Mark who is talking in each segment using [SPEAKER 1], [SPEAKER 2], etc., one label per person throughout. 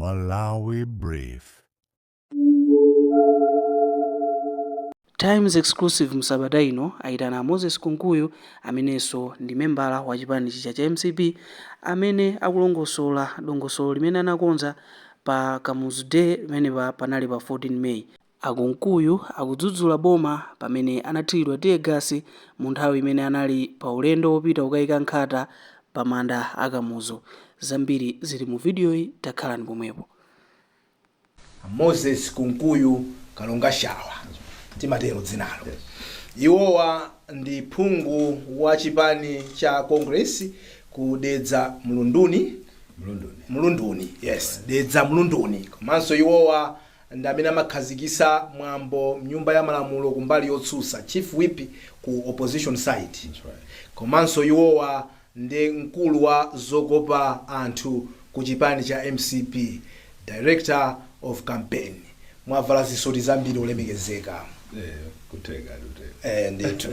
[SPEAKER 1] Malawi Brief.
[SPEAKER 2] Times exclusive msabata ino aitana Moses Kunkuyu amenenso ndi membala wa chipani cha MCP amene akulongosola dongosolo limene anakonza pa Kamuzu Day limene panali pa 14 May. Akunkuyu akudzudzula boma pamene anathiridwa tear gas mu nthawi imene anali pa ulendo wopita kukayika nkhata pa manda a Kamuzu. Zambiri zili mu video iyi, takhalani pomwepo.
[SPEAKER 3] Moses Kunkuyu Kalonga Shawa timatero dzinalo. Iwowa ndi phungu wa chipani cha Congress kudedza Mulunduni, yes, dedza Mulunduni. Komanso iwowa ndi amene amakhazikisa mwambo mnyumba ya malamulo kumbali yotsutsa, chief whip ku opposition side. Komanso iwowa ndi mkulu wa zokopa anthu ku chipani cha MCP, director of campaign. Mwavala zisoti zambiri olemekezeka. Ndithu.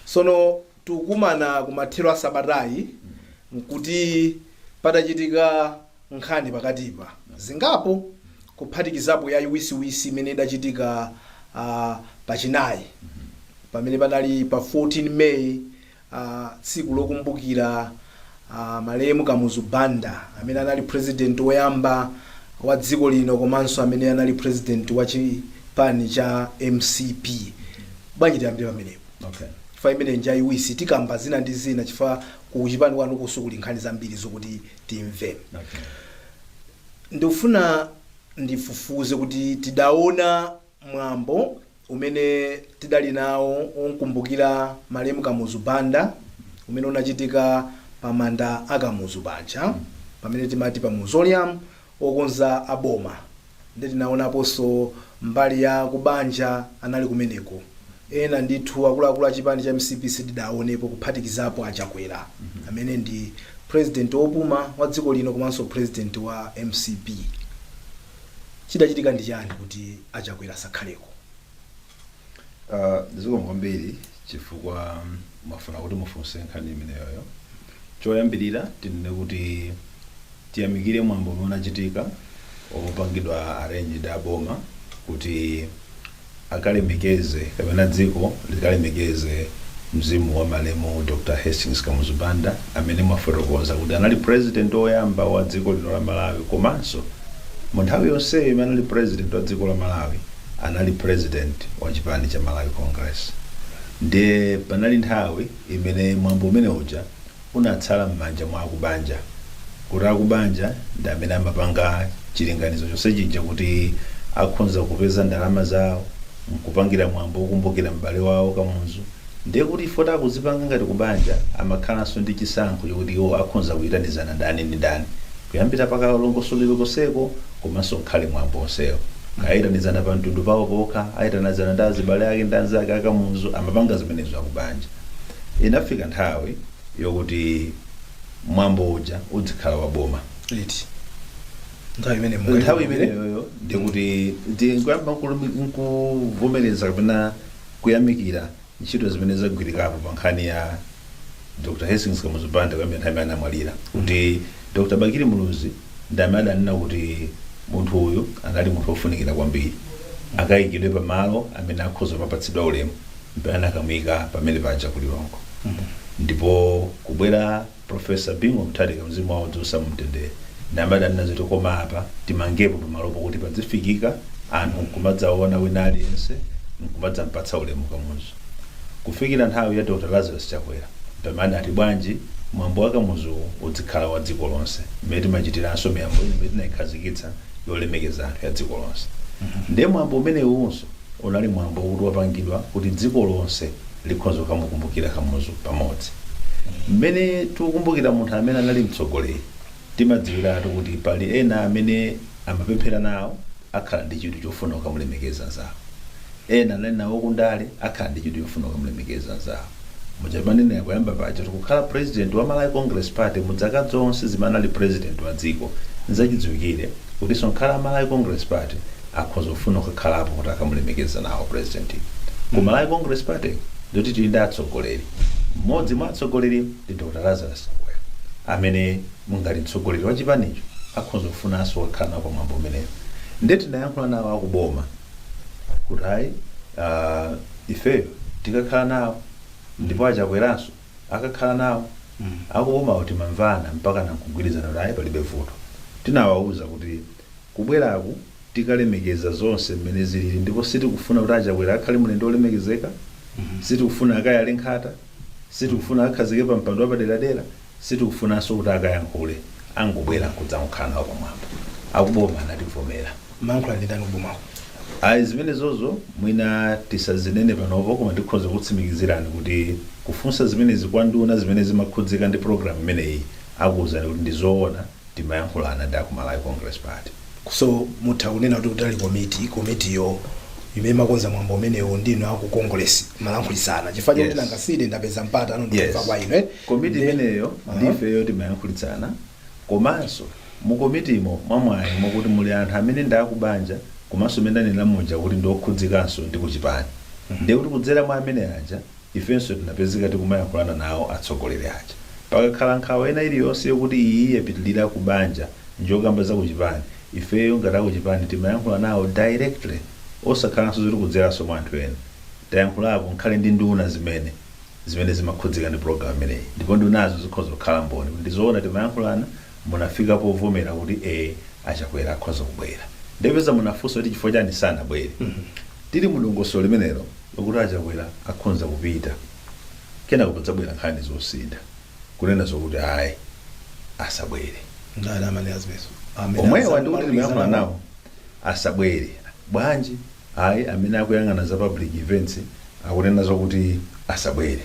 [SPEAKER 3] Sono tukumana kumathero a sabatayi nkuti padachitika nkhani pakatipa zingapo kuphatikizapo ya iwisiwisi imene idachitika pachinayi pamene panali pa 14 May tsiku lokumbukira malemu Kamuzu Banda amene anali president woyamba wa dziko lino komanso amene anali president wa chipani cha MCP. Bwanji tiyambire pamenepo.
[SPEAKER 4] Okay.
[SPEAKER 3] Chifukwa imene nja iwisi tikamba zina ndi zina chifukwa ku chipani kwanu kusukuli nkhani zambiri zokuti timve.
[SPEAKER 4] Okay.
[SPEAKER 3] Ndifuna ndifufuze kuti tidaona mwambo umene tidali nawo onkumbukira malemu Kamuzu Banda umene unachitika pa manda a Kamuzu Banda pamene timati pa mausoleum okonza aboma. Ndi tinaonaponso mbali ya kubanja anali kumeneko. Ena ndithu akuluakulu a chipani cha MCP sidaonepo kuphatikizapo achakwera amene ndi president wopuma wa dziko lino komanso president wa MCP. Chidachitika ndi chani kuti achakwera sakhaleko?
[SPEAKER 4] Ziko kwambiri chifukwa mafuna kuti mufunse nkhani imeneyo. Choyambirira tinene kuti tiyamikire mwambo umene unachitika opangidwa arranged aboma kuti akalemekeze kapena dziko likalemekeze mzimu wa malemu Dr. Hastings Kamuzu Banda amene mwafotokoza kuti anali president woyamba wa dziko lino la Malawi komanso mu nthawi yonse imene anali president wa dziko la Malawi anali president wa chipani cha Malawi Congress. Ndi panali nthawi imene mwambo umene uja unatsala m'manja mwa akubanja. Kuti akubanja ndi amene amapanga chilinganizo chonse chija kuti akhonza kupeza ndalama zawo mkupangira mwambo wokumbukira m'bale wawo Kamuzu. Ndiye kuti ifo takuzipanga ngati kubanja amakhalanso ndi chisankho chokuti iwo akhonza kuyitanizana ndani ndi ndani kuyambira paka longosolero koseko komanso nkhale mwambo onsewo. Ayitanizana pa mtundu pawo pokha, ayitanizana ndi azibale ake ndi anzake a Kamuzu amapanga zimenezo akubanja. Inafika nthawi yokuti mwambo uja udzikhala waboma.
[SPEAKER 3] Liti nthawi
[SPEAKER 4] imeneyo ndikuti ndikuyamba nkuvomereza kapena kuyamikira ntchito zimene zagwirikapo pa nkhani ya Dr. Hastings Kamuzu Banda kuyambira nthawi imene anamwalira. Kuti Dr. Bakiri Muluzi ndi amene adanena kuti munthu uyu anali munthu wofunikira kwambiri akayikidwe pamalo amene akhoza papatsidwa ulemu mpaka akamuyika pamene paja kulilongo. Ndipo kubwera Professor Bingu Mutharika mzimu wawo udzusa mumtendere namada nnazo tokoma apa timangepo pamalopo kuti padzifikika anthu nkumadzaona wina aliyense nkumadzampatsa ulemu Kamuzu. Kufikira nthawi ya Dr. Lazarus Chakwera pamene ati bwanji mwambo wa Kamuzu udzikhala wa dziko lonse mmene timachitiranso miyambo imene tinayikhazikitsa yolemekeza anthu ya dziko lonse. Ndiye mwambo umenewunso unali mwambo kuti wapangidwa kuti dziko lonse likhonza kumukumbukira Kamuzu pamodzi. Mmene tikukumbukira munthu amene anali mtsogoleri timadziwiratu kuti pali ena amene amapemphera nawo akhala ndi chidwi chofuna kukamulemekeza zawo. Ena anali nawo kundale akhala ndi chidwi chofuna kukamulemekeza zawo. Muchapanene kuyamba paja tikukhala president wa Malawi Congress Party mudzaka zonse zimene ali president wa dziko. Nzachidziwikire kuti sonkhala Malawi Congress Party akhoza kufuna kukhalapo kuti akamulemekeza nawo president. Ku Malawi Congress Party ndoti tili ndi atsogoleri. Mmodzi mwa atsogoleri ndi Dr. Lazarus Chakwera amene mungali mtsogoleri wa chipanicho akhoza kufunanso kukhala nawo pamwambo umenewo. Ndeti tinayankhula nawo akuboma kuti hayi ifeyo tikakhala nawo ndipo achakweranso akakhala nawo akuboma kuti mamvana mpaka nakugwirizana kuti hayi palibe vuto. Tinawawuza kuti kubweraku tikalemekeza zonse mmene zilili ndipo sitikufuna kuti achakwera akhale mlendo olemekezeka, sitikufuna akayale nkhata, sitikufuna akhazike pa mpando wapaderadera, sitikufunanso kuti akayankhule angobwera kudzakhala nawo pamwambo. Akuboma anativomera.
[SPEAKER 3] Mankhula nditani kubomako?
[SPEAKER 4] Ayi zimenezozo mwina tisazinene panopo koma tikhoza kutsimikizirani kuti kufunsa zimenezi kwa nduna zimene zimakhudzika ndi program imeneyi akuwuzani kuti ndizoona timayankhulana ndi aku Malawi Congress Party.
[SPEAKER 3] So mutha kunena kuti kutali komitiyo imene makonza mwambo umenewo ndinu aku Congress malankhulisana chifukwa choti nangaside ndapeza mpata anondimva kwa ino
[SPEAKER 4] komiti imeneyo ndifeyo timayankhulitsana komanso mu komitimo mwamwayi mwakuti muli anthu amene ndakubanja komanso amene anena moja kuti ndiokhudzikanso ndi kuchipani. Ndiye kuti kudzera mwa amene aja ifenso tinapezeka tikumayankhulana nawo atsogoleri aja. Pakakhala nkhawa ena iliyonse yokuti iyi yapitilira kubanja njokamba za kuchipani, ifeyo ngati akuchipani timayankhula nawo directly osakhalanso zoti kudzeranso mwa anthu ena. Tayankhulapo nkhale ndi nduna zimene zimakhudzika ndi program imeneyi, ndipo ndunazo zikhoza kukhala mboni kuti ndizoona timayankhulana munafika povomera kuti achakwera akhoza kubwera. Ndepeza munafunsa kuti chifukwa chani sanabwere. Tili mudongosolo limenelo lokuti achakwera akhonza kupita kena kupadzabwera nkhani zosintha kunena zokuti ayi asabwere.
[SPEAKER 3] Ndana amene azimezo
[SPEAKER 4] omwewa ndikuti timayankhula nawo asabwere bwanji ayi amene akuyang'ana za public events akunena zokuti asabwere.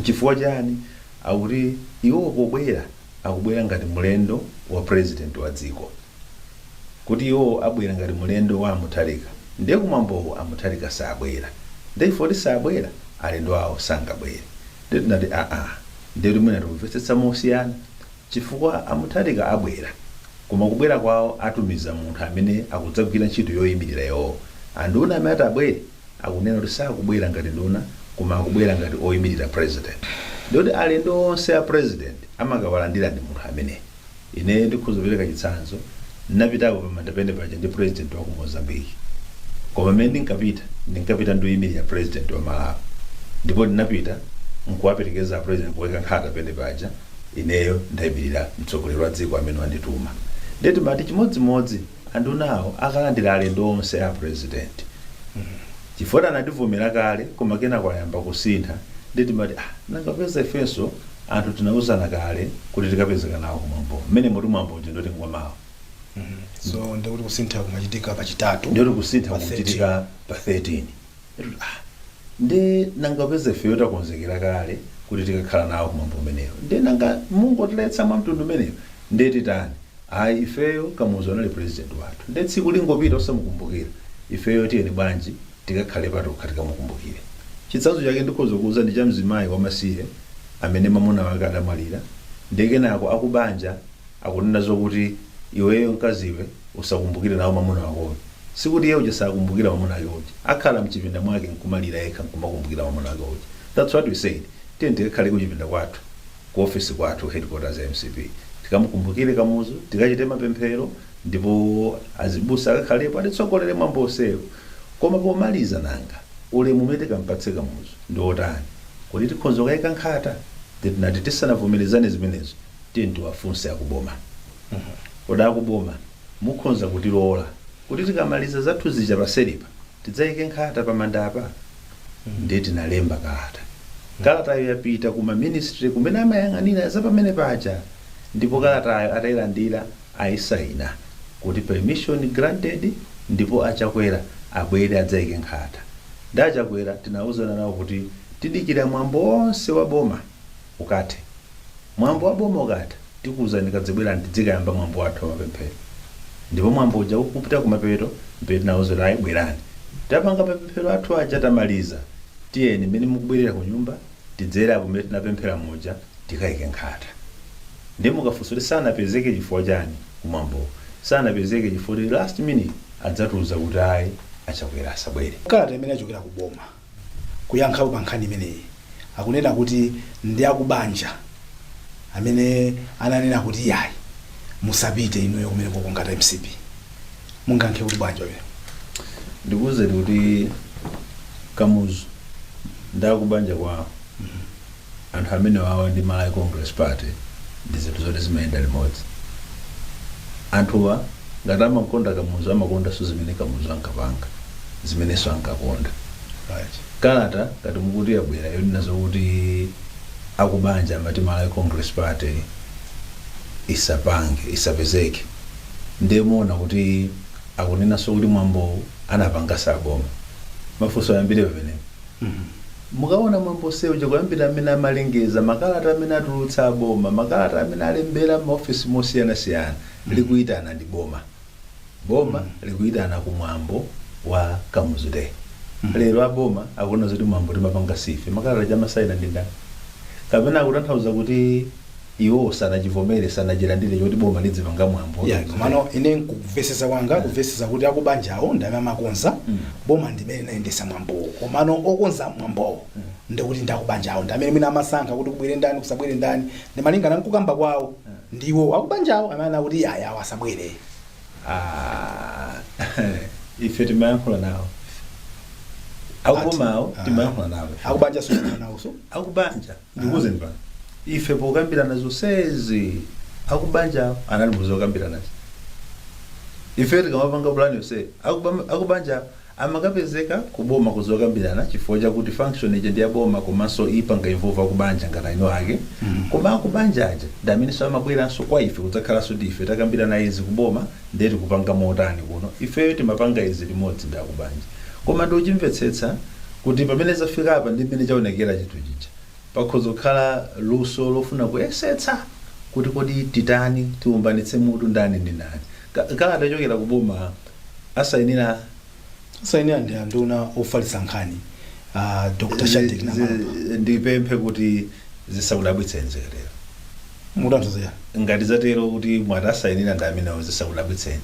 [SPEAKER 4] Chifukwa chani akuti iwo pobwera akubwera ngati mlendo wa president wa dziko, kuti iwo abwera ngati mlendo wa Mutharika. Ndiye kumwambowo Mutharika sabwera, ndifoti sabwera alendo awo sangabwere. Ndinati ndiye mwina tikumvetsetsa mosiyana chifukwa Mutharika abwera koma kubwera kwawo atumiza munthu amene akudzagwira ntchito yoyimirira iwowo. Anduna amene atabwere akunena kuti sakubwera ngati nduna koma akubwera ngati oyimirira president. Ndoti alendo onse a president amakawalandira ndi munthu amene. Ine ndikhoza kupereka chitsanzo, ndinapitapo pamandapende paja ndi president wa ku Mozambique, koma mmene ndinkapita ndoyimirira president wa Malawi, ndipo ndinapita nkuwaperekeza president kuweka nkhata pende paja ineyo ndayimirira mtsogoleri wa dziko amene wandituma. Ndeti mati chimodzimodzi andunawo akalandira alendo onse a president. Chifukwa anandivomera kale koma kena kwayamba kusintha. Ndeti mati nangapeza ifenso anthu tinawuzana kale kuti tikapezeka nawo kumwambo mmene muti mwambo ndoti ngwamawo.
[SPEAKER 3] So ndikuti kusintha kumachitika pachitatu,
[SPEAKER 4] ndikuti kusintha kumachitika pa 13. Ndi nangapeza ifeyo takonzekera kale kuti tikakhala nawo kumwambo umenewo. Ndi nanga mungotiletsa mwa mtundu umenewo. Ndeti tani ayi ifeyo Kamuzu anali president wathu, ndi tsiku lingopita osamukumbukira ifeyo tiyeni bwanji tikakhale patokha tikamukumbukire. Chitsanzo chake ndikhoza kuuza ndi cha mzimayi wamasiye amene mamuna wake adamwalira. Ndekenako akubanja akunena zokuti iweyo mkaziwe usakumbukire nawo mamuna wakoyo. Sikuti iye uja sakumbukira mamuna wake uja, akhala mchipinda mwake nkumalira yekha nkumakumbukira mamuna wake uja. That's what we said. Tiyeni tikakhale kuchipinda kwathu, ku office kwathu, headquarters ya MCP, tikamukumbukire Kamuzu, tikachite mapemphero, ndipo azibusa akakhalepo atitsogolere mwambo onsewo. Koma pomaliza nanga ulemu umene tikampatse Kamuzu ndi otani kuti tikhoza kukayika nkhata. Tinati tisanavomerezane zimenezo tiyeni tiwafunse akuboma. Kodi akuboma mukhoza kutilola kuti tikamaliza zathu zija paselipa tidzayike nkhata pamandapa. Ndiye tinalemba kalatayo yapita kuma ministry kumene amayang'anira za pamene paja, ndipo kalatayo atayilandira ayisaina kuti permission granted, ndipo achakwera abwere adzayike nkhata. Ndachakwera tinawuzana nawo kuti tidikira mwambo wonse wa boma ukathe. Mwambo wa boma ukathe tikuwuzani kadzibwera tidzikayamba mwambo wathu wamapemphero. Ndipo mwambo uja ukupita kumapeto mpete tinawuzana ayi bwerani tapanga mapemphero athu aja tamaliza, tiyeni mmene mukubwerera ku nyumba tidzera apo mmene tinapemphera muja tikayike nkhata. Ndi mukafunsa kuti sanapezeke chifukwa chani kumwambo, sanapezeke chifukwa kuti last minute adzatiuza kuti ayi achakwera asabwere.
[SPEAKER 3] Kalata imene achokera kuboma kuyankhapo pa nkhani imeneyi akunena kuti ndi akubanja amene ananena kuti yayi musapite inuyo kumene kokongata MCP mungankhe kuti bwanji pamene
[SPEAKER 4] ndikuwuzeni kuti Kamuzu ndakubanja kwawo anthu amene wawa ndi Malawi Congress Party ndi zinthu zoti zimayenda limodzi. Anthuwa ngati amakonda Kamuzu amakondanso zimene Kamuzu ankapanga zimenenso ankakonda. Kalata ngati mukuti yabwera yonena kuti akubanja amati Malawi Congress Party isapange isapezeke ndemona kuti akunenanso kuti mwambo anapanga saboma mafunso ayambire pamenepo. Mukaona mwambo sewu kuyambira amene amalengeza makalata amene atulutsa boma makalata amene alembera maofisi mosiyana-siyana likuyitana ndi boma likuyitana kumwambo wa Kamuzu Day. Lero aboma akuna zoti mwambo timapanga sife makalata chamasaina ndi ndani kapena akutanthauza kuti iwo sanachivomere sanachilandire choti boma lidzipanga mwambo.
[SPEAKER 3] Komano ine nkuvesesa kwanga kuvesesa kuti akubanjawo ndame amakonza boma ndimene nayendesa mwambo komano okonza mwambo ndikuti ndakubanjawo ndamene mwina amasankha kuti kubwere ndani kusabwere ndani ndimalingana nkukamba kwawo ndiwo akubanjawo amene akuti yaya wasabwere.
[SPEAKER 4] Ife timayankhula nawo akubomawo timayankhula nawo
[SPEAKER 3] akubanja sosiyana nawo so
[SPEAKER 4] akubanja ndikuze mpano ife pokambirana zonsezi akubanja analimuzo kambirana ife tikamapanga plan yose akubanja amakapezeka kuboma kuzokambirana chifukwa chakuti function ije ndi yaboma komanso ipanga involve akubanja ngati ino ake koma akubanja aja ndamene samabweranso kwa ife kudzakhalanso ndi ife takambirana izi kuboma ndeti kupanga motani kuno ife timapanga izi limodzi ndi akubanja koma ndiuchimvetsetsa kuti pamene zafika apa ndi pamene chaonekera chinthu chicha pakhoza kukhala luso lofuna kuyesetsa kuti kodi titani tiumbanitse mutu ndani ndi ndani kalata chokera kuboma asayinira
[SPEAKER 3] ndi anduna ofalitsa nkhani Dr. Shadik
[SPEAKER 4] ndipemphe kuti zisakudabwitseni zekerera
[SPEAKER 3] mutanthozera
[SPEAKER 4] ngati zatero kuti mwati asayinira ndi amenewo zisakudabwitseni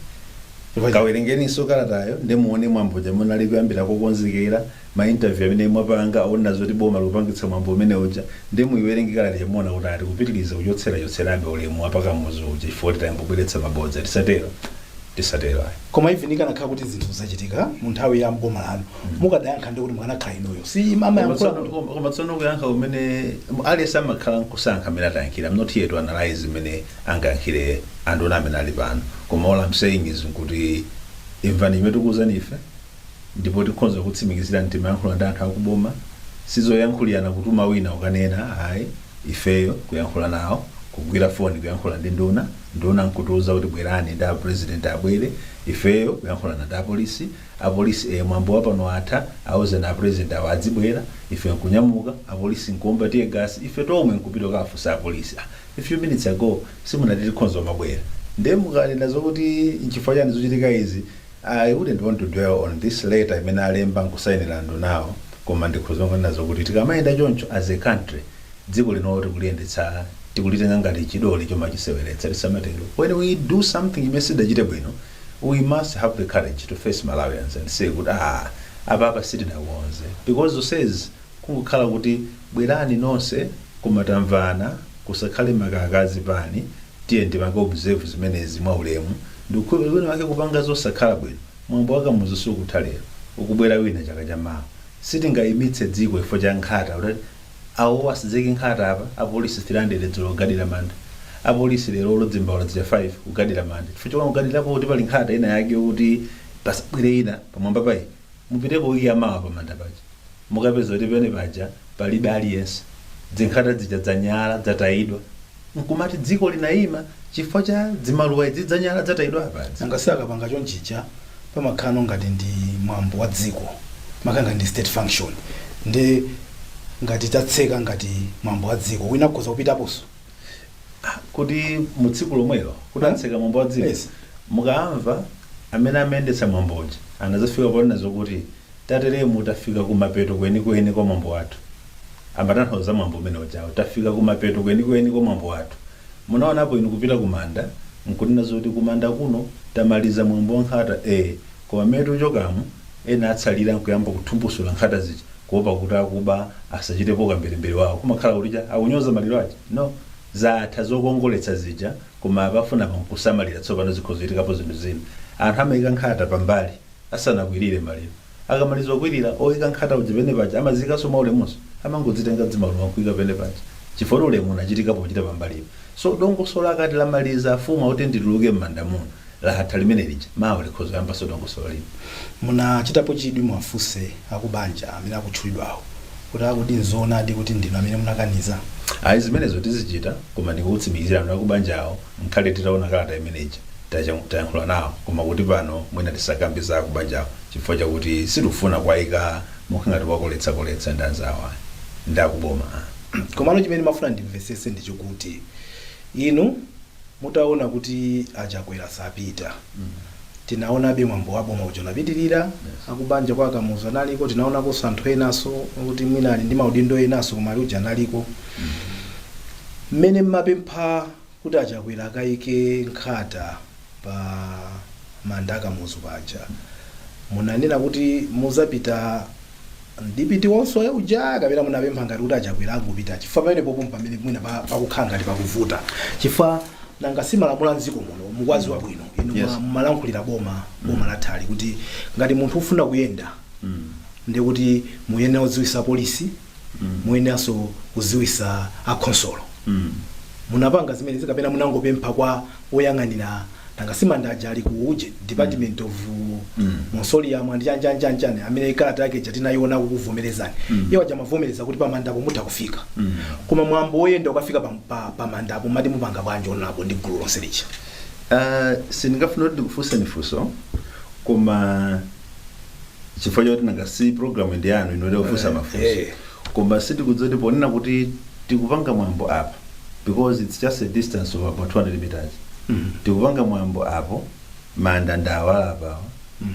[SPEAKER 4] kawerengeninso kalatayo ndimuone mwambo jamona ali kuyambira kokonzekera ma interview amene mwapanga aona zoti boma lupangitsa mwambo umene uja ndimuiwerenge kalata jamona kuti ati kupitiliza kuchotserabe ulemu apaka Kamuzu uja chifukwa tayambobweretsa mabodza tisatero
[SPEAKER 3] koma even ikanakhala kuti zinthu zachitika mu nthawi ya mboma lanu mukadayankha ndi kuti mukanakhala inuyo si mama yankula
[SPEAKER 4] koma tsono kuyankha umene aliyense amakhala nkusankha amene atayankhira. I'm not here to analyze imene angayankhire anduna amene ali pano koma all I'm saying is kuti imvani imene tikuwuzani ife ndipo tikhoza kutsimikizira mtima yankhula ndi anthu akuboma sizoyankhulirana kutuma wina ukanena ayi ifeyo kuyankhula nawo kugwira foni kuyankhula ndi nduna nkutiuza kuti bwerani ndi president abwere ifeyo kuyankhulana ndi apolisi mwambo wapano atha auze na president awadzibwera ife nkunyamuka apolisi nkuomba tiye gasi ife tomwe nkupita kafusa apolisi a few minutes ago simunati tikhonza mabwera ndemukanena zokuti nchifukwa chani zochitika izi I wouldn't want to dwell on this later imene alemba nkusayinira nawo koma ndikhoza kunena zokuti tikamayenda choncho as a country dziko lino tikuliyendetsa tikulitenga ngati chidole choma chiseweretsa lisamatero. When we do something imesidachite bwino we must have the courage to face Malawians and say kuti apa sitinawonze because it says kungukhala kuti bwerani nonse kumatamvana kusakhale makakazi pani tiye ndimanga observe zimenezi mwa ulemu ndikukhulupirira wake kupanga zosakhala bwino mwambo wa Kamuzu sukuthalera ukubwera wina chaka chamawa sitingayimitse dziko ifo cha nkhata kuti awo asizeke nkhata apa apolisi tilandere dzulo kugadira manda apolisi lero lodzimba oladzira 5 kugadira manda chifukwa chomwe kugadirapo kuti pali nkhata ina yake kuti pasabwere ina pamwamba payi mupitepo iya mawa pamanda paja mukapeza kuti pene paja palibe aliyense zinkhata zija dzanyala dzatayidwa nkumati dziko linayima chifukwa cha dzimaluwa idzi dzanyala dzatayidwa apadzi
[SPEAKER 3] angasaka panga chonchicha pamakhala ngati ndi mwambo wa dziko makanga ndi state function ndi ngati tatseka ngati mwambo wa dziko wina kuza kupitaponso
[SPEAKER 4] kuti mutsiku lomwelo kudatseka mwambo wa dziko mukamva amene amendetsa mwamboja anazafika pona zokuti tateremu tafika kumapeto kwenikweni kwa mwambo wathu amatanthauza mwambo umene ujawo tafika kumapeto kwenikweni kwa mwambo wathu munaonapo inu kupita kumanda nkunena zoti kumanda kuno tamaliza mwambo wa nkhata koma metu chokamu ena atsalira nkuyamba kuthumbusula nkhata zija kuopa kuti akuba asachitepo kambirimbiri wawo kumakhala kuti akunyoza maliro aja no zatha zokongoletsa zija koma abafuna kusamalira tsopano zikhozoitikapo zinthu zina anthu amayika nkhata pambali asanakwirire maliro akamaliza kukwirira oyika nkhata ujipene paja amazikaso maulemonso amangodzitenga dzimaluwa nkuika pene paja chifukwa ulemu unachitikapo kuchita pambalipo so dongosolo akati lamaliza afuma kuti ndituluke m'manda muno lahatha limene lija mawa likhozo yambaso dongosolo lino
[SPEAKER 3] munachitapo chidwi mwafunse akubanja amene akutchulidwawo kuti akuti nzoonadi kuti ndinu amene munakaniza
[SPEAKER 4] ayi zimenezo tizichita koma ndikutsimikizira anthu akubanjawo nkhale titaona kalata imeneja tayankhula nawo koma kuti pano mwina tisakambiza akubanjawo chifukwa chakuti sitifuna kwayika mukhangati kwakoletsakoletsa ndi anzawo ndakuboma
[SPEAKER 3] komano chimene mafuna ndimvesese ndichokuti inu mutaona kuti achakwera sapita tinaonabe mwambo waboma uja unapitirira akubanja kwa Kamuzu analiko tinaonako anthu enaso kuti mwina ali ndi maudindo enaso koma ali uja analiko mmene mmapempha kuti achakwera akayike nkhata pa manda a Kamuzu paja munanena kuti muzapita ndipiti wonso uja kapena munapempha ngati kuti achakwera angopita chifukwa pamene popo pamene mwina pakukhala ngati pakuvuta chifukwa nanga simalamula mdziko muno mukwazi wabwino inu mumalankhulira boma lathali kuti ngati munthu ufuna kuyenda ndi kuti muyene odziwisa polisi muyeneso kuziwisa akhonsolo munapanga zimene zikapena munangopempha kwa oyang'anira nanga simandaja ali ku Department of Mausoleum and chanjani amene ikalata yake tinayiona kukuvomerezani iwo jamavomereza kuti pamandapo mutha kufika koma mwambo woyenda ukafika pamandapo mati mupanga bwanji onapo ndi gulu lonse licha
[SPEAKER 4] sindingafuna kuti ndikufunse nifunso koma chifukwa choti nanga si program ndi yanu inode kufunsa mafunso koma sitikudzoti ponena kuti tikupanga mwambo apa because it's just a distance of about 200 meters tikupanga mwambo apo manda ndawa apa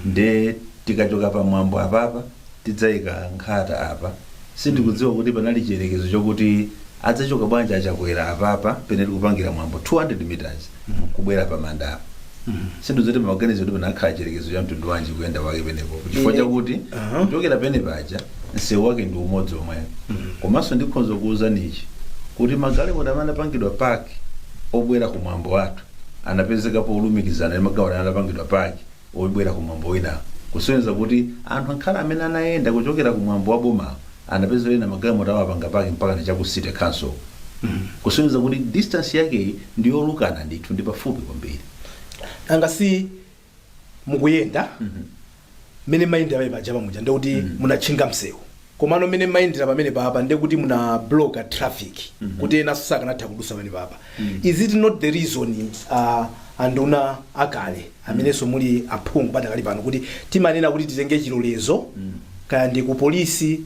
[SPEAKER 4] nde tikachoka pa mwambo apapa tidzayika nkhata apa sindikudziwa kuti panali chiyerekezo chokuti adzachoka bwanja achakwera apapa pene tikupangira mwambo 200 meters kubwera pa manda apa sindidzoti maganizo kuti panakhala chiyerekezo cha mtundu wanji kuyenda wake penepo chifukwa chakuti kuchokera pene paja msewu wake ndi umodzi omwe komanso ndikhonza kuwuzanichi kuti magalimoto amene apangidwa paki obwera ku mwambo wathu anapezeka po olumikizana ndi magawo anapangidwa paki obwera ku mwambo wina kusonyeza kuti anthu ankhala amene anayenda kuchokera ku mwambo wa boma anapeza ena magalimoto awo apanga paki mpaka ndi chaku city council kusonyeza kuti distance yake ndi yolukana ndithu ndi pafupi kwambiri
[SPEAKER 3] anga si mukuyenda mene mayendera pamene paja pamuja ndikuti munatchinga msewu komano mene mayendera pamene papa ndikuti muna block traffic kuti ena sakanatha kudusa pamene papa is it not the reason anduna akale amenenso muli aphungu patakali pano kuti timanena kuti titenge chilolezo kaya ndi ku polisi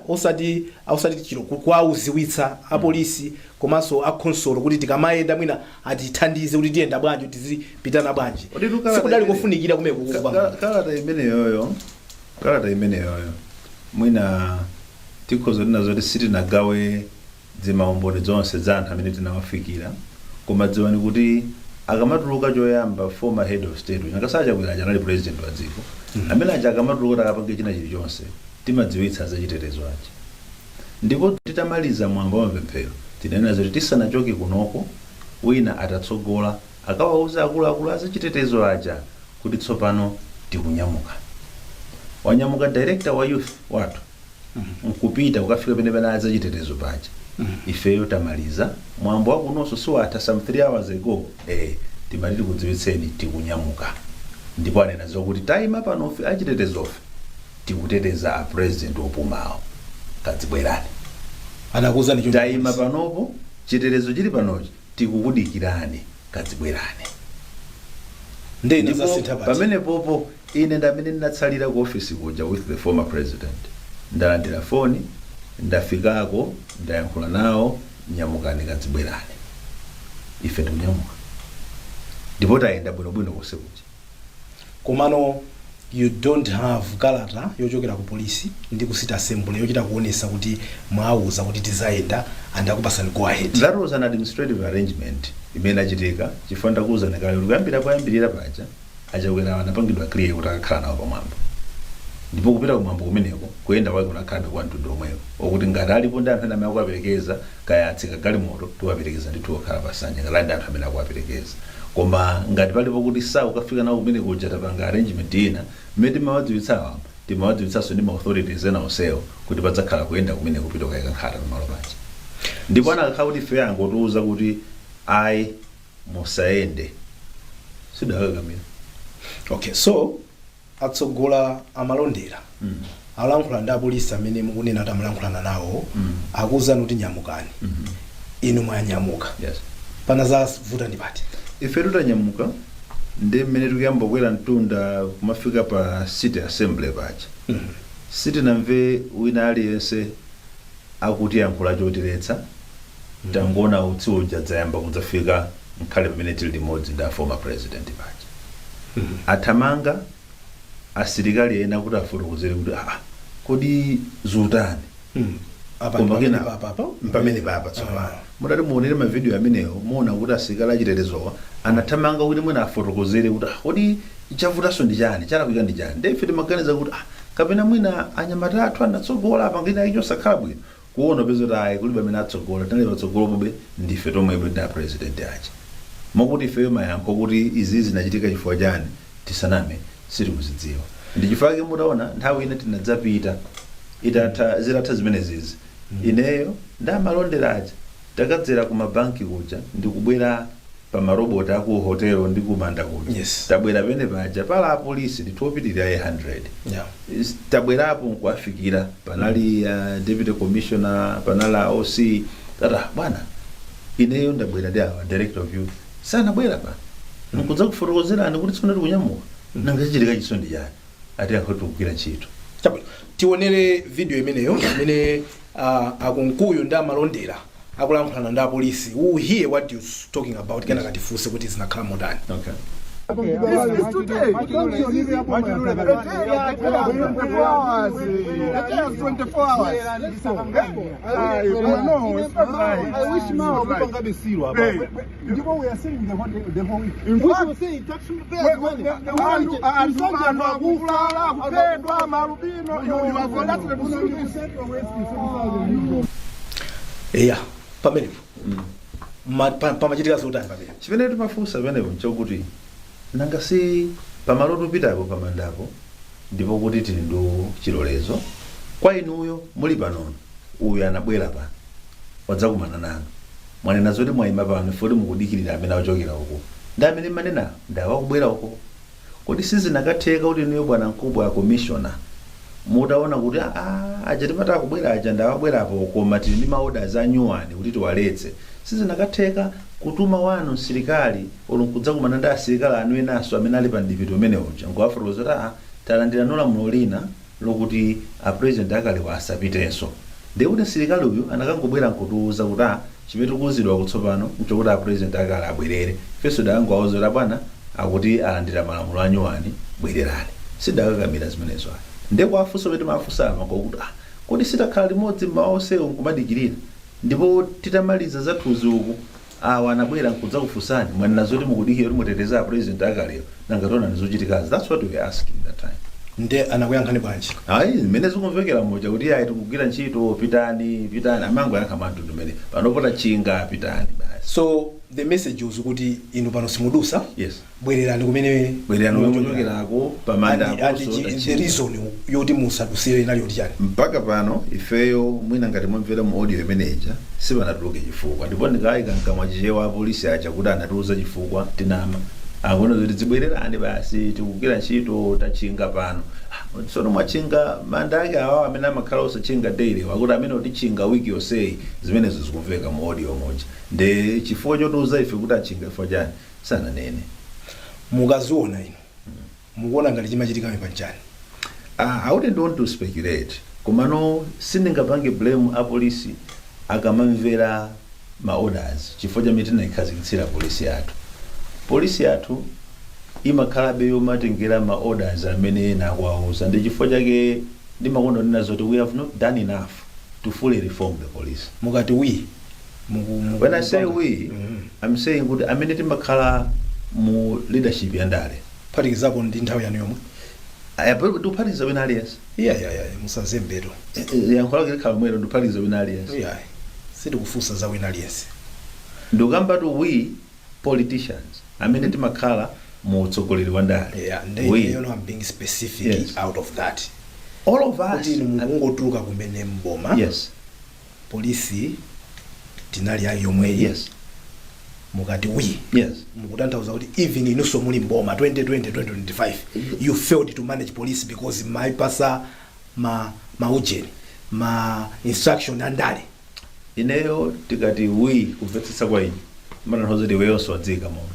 [SPEAKER 3] osati chilo kwauziwitsa apolisi komanso akhonsolo kuti tikamayenda mwina atithandize kuti tiyenda bwanji tizipitana bwanji sikudali kufunikira kumene kukupanga
[SPEAKER 4] kalata imeneyoyo mwina tikhoza tinazoti sitinagawe zimaumboni zonse za anthu amene tinawafikira koma dziwani kuti akamatuluka choyamba former head of state akasachakwera aja anali president wa dziko amene aja akamatuluka takapange china chilichonse timadziwitsa za chitetezo aja ndipo titamaliza mwambo wa mapemphero tinena zoti tisanachoke kunoko wina atatsogola akawauza akuluakulu a chitetezo aja kuti tsopano tikunyamuka wanyamuka director wa youth watu nkupita ukafika pene aza chitetezo paja ifeyo tamaliza mwambo wakunonso siwatha some 3 hours ago timaliti kudziwitseni tikunyamuka ndipo anena zokuti taima panofe achitetezofe tikuteteza a president opumawo kadzibwerani
[SPEAKER 3] anakuza ni
[SPEAKER 4] taima panopo chitetezo chili panochi tikukudikirani kadzibwerani
[SPEAKER 3] ndipo
[SPEAKER 4] pamene popo ine ndamene ndinatsalira ku office kuja with the former president ndalandira foni ndafikako ndayankhula nawo nyamukani kadzibwerani ife tikunyamuka ndipo tayenda bwinobwino konse kuja
[SPEAKER 3] komano you don't have kalata yochokera ku polisi ndi ku city assembly yochita kuonesa kuti mwauza kuti tizayenda and akupasani go ahead.
[SPEAKER 4] That was an administrative arrangement imene achitika chifukwa ndakuwuzani kale kuti kuyambira paja achakwera anapangidwa clear kuti akakhala nawo pamwamba ndipo kupita kumwambo kumeneko kuyenda kwake kunakhala kwa mtundu omwewo okuti ngati alipo ndi anthu amene akuwaperekeza kaya atsika galimoto tiwaperekeza ndi tiwakhala pasanja ngati ndi anthu amene akuwaperekeza. Koma ngati palipo kuti ukafika nawo kumene kuja tapanga arrangement ina mmene timawadziwitsanso ndi ma-authorities ena onsewo kuti padzakhala kuyenda kumene kupita kayika nkhata pamalo paja. Ndipo anakakhala kuti ife angotiuza kuti ayi musayende sidakakamira.
[SPEAKER 3] Okay, so atsogola amalondera alankhula ndi apolisi amene mukunena kuti amalankhulana nawo akuwuzani kuti nyamukani. Inu mwanyamuka.
[SPEAKER 4] Yes.
[SPEAKER 3] Pana zavuta ndi pati.
[SPEAKER 4] Ife tutanyamuka ndi mmene tikuyamba kukwera mtunda kumafika pa city assembly paja. City namve wina aliyense akuti yankhula chotiretsa tangoona utsi uja dzayamba kudzafika nkhale pamene tili limodzi ndi former president paja. Athamanga asilikali ena kuti afotokozere kuti kodi zutani. Pamene papa tsopano mutati muonere mavidiyo amenewo muona kuti asilikali achitetezowa anathamanga kuti mwina afotokozere kuti kodi chavutanso ndi chani chalakwika ndi chani. Ndi ife timaganiza kuti kapena mwina anyamata athu anatsogola apangina icho sakhala bwino kuona peza kuti ayi kulibe amene atsogola tinali patsogolo pobe ndife tomwebwe ndi president aja. Mokuti ifeyo mayankho kuti izi zinachitika chifukwa chani tisaname sitikuzidziwa. Ndi chifukwa chake mutaona nthawi ina tinadzapita zitatha zimenezizi ineyo ndamalondera aja takadzera ku mabanki kuja ndikubwera pa maroboti aku hotelo ndi kumanda kuja.
[SPEAKER 3] Yes.
[SPEAKER 4] Tabwera pene paja pala apolisi ndithopitirira 100. Tabwerapo nkuafikira panali deputy commissioner panala OC tata bwana ineyo ndabwera ndi awa director of youth sanabwera pa nkudza kufotokozerani kuti tsopano tikunyamuka nanga chichitika chisondi chani ati akhotukira ntchito.
[SPEAKER 3] Tionere video imeneyo imene akunkuyu ndi amalondera akulankhulana ndi apolisi. We hear what you talking about kana katifunse kuti zinakhala modani.
[SPEAKER 4] Okay.
[SPEAKER 5] It's today. I told you, it takes 24 hours. It takes 24 hours. No, it's not right. I wish now people can be serious. Because we are saying the whole. In which we say it actually pays money. You are for that
[SPEAKER 3] Yeah, pamene. Pamachitika zotani pamene.
[SPEAKER 4] Chimene timafunsa pamenepo nchokuti nanga si pamalotu pitapo pamandapo ndipo kuti tili ndo chilolezo kwa inuyo muli panono uyu anabwera pano wadzakumana nanu mwanena zoti mwayima pano foti mukudikirira amene achokera uko ndi amene manena ndawakubwera uko kodi sizinakatheka kuti inuyo bwana mkubwa ya commissioner mutaona kuti aja tipata kubwera aja ndawabwerapo koma tili ndi maorders anyuwani kuti tiwaletse sizinakatheka kutuma wanu msilikali olunkudza kumana ndi asilikali anu enaso amene ali pa ndipito umene uja ngowafotokozera talandira lamulo lina lokuti president akalewa asapitenso. Ndi kuti msilikali uyu anakangobwera nkutiuza kuti chimene tikuwuzidwa kutsopano nchokuti president akale abwerere ifenso dakangowawuzira bwana akuti alandira malamulo anyuwani bwererani sidakakamira zimenezo. Ndi kwafunso pete mafunsa amakokuti kodi sitakhala limodzi mmawa onsewo nkumadikirira ndipo titamaliza zathuzi uku anabwera nkudza kufunsani mwanena zoti mukudikira kuti muteteza president akalewa nangatona ndizochitikazi. That's what we were asking that time.
[SPEAKER 3] Nde anakuyankhani bwanji?
[SPEAKER 4] Mmene zikumvekera moja kuti tikugwira ntchito pitani amango yankha mantundu mmene panopota chinga pitani basi.
[SPEAKER 3] So the message was kuti inu pano simudusa.
[SPEAKER 4] Yes.
[SPEAKER 3] Bwererani kumene
[SPEAKER 4] muchokerako pamanda
[SPEAKER 3] aposo. The reason yoti musadusire inali yoti chani?
[SPEAKER 4] Mpaka pano ifeyo mwina ngati mwamvera mu audio manager sipanatuluke chifukwa ndipo ndikayika mkamwa chichewa apolisi aja kuti anatiuza chifukwa tinama akuona zoti zibwererani basi tikugwira ntchito tachinga pano. Tsono mwachinga manda ake awawa amene amakhala osachinga daily wakuti amene utichinga wiki yonseyi zimenezo zikumveka mu audio moja. Ndi chifukwa chotiuza ife kuti achinga chifukwa chani sananene.
[SPEAKER 3] Mukaziona ino mukuona ngati chimachitika panjani?
[SPEAKER 4] I wouldn't want to speculate. Komano sindingapange blame apolisi akamamvera ma-orders chifukwa chamene tinayikhazikitsira polisi yathu. Polisi yathu imakhalabe yomatengera ma-orders amene nakuwauza. Ndi chifukwa chake ndimakonda nena zoti we have not done enough to fully reform the police.
[SPEAKER 3] Mukati we
[SPEAKER 4] when I say we, I'm saying kuti amene timakhala mu leadership ya ndale.
[SPEAKER 3] Phatikizapo ndi nthawi yanu yomwe.
[SPEAKER 4] ndikuphatikiza wina aliyense
[SPEAKER 3] musazembeto
[SPEAKER 4] yankho lake likhala mwero ndikuphatikiza wina aliyense
[SPEAKER 3] sitikufunsa za wina aliyense
[SPEAKER 4] ndikamba tu we politicians amene timakhala mu utsogoleri wa ndale
[SPEAKER 3] I'm being specific out of that
[SPEAKER 4] all of us
[SPEAKER 3] kuti mukungotuluka kumene mboma polisi tinali yayo yomweyi mukati mukutanthauza kuti even inunso muli mboma 2020-2025 you failed to manage police because maipasa maujeni ma instruction andale
[SPEAKER 4] ineyo tikati we kumvetsetsa kwa ine matanthauza kuti weyonso wadzika mono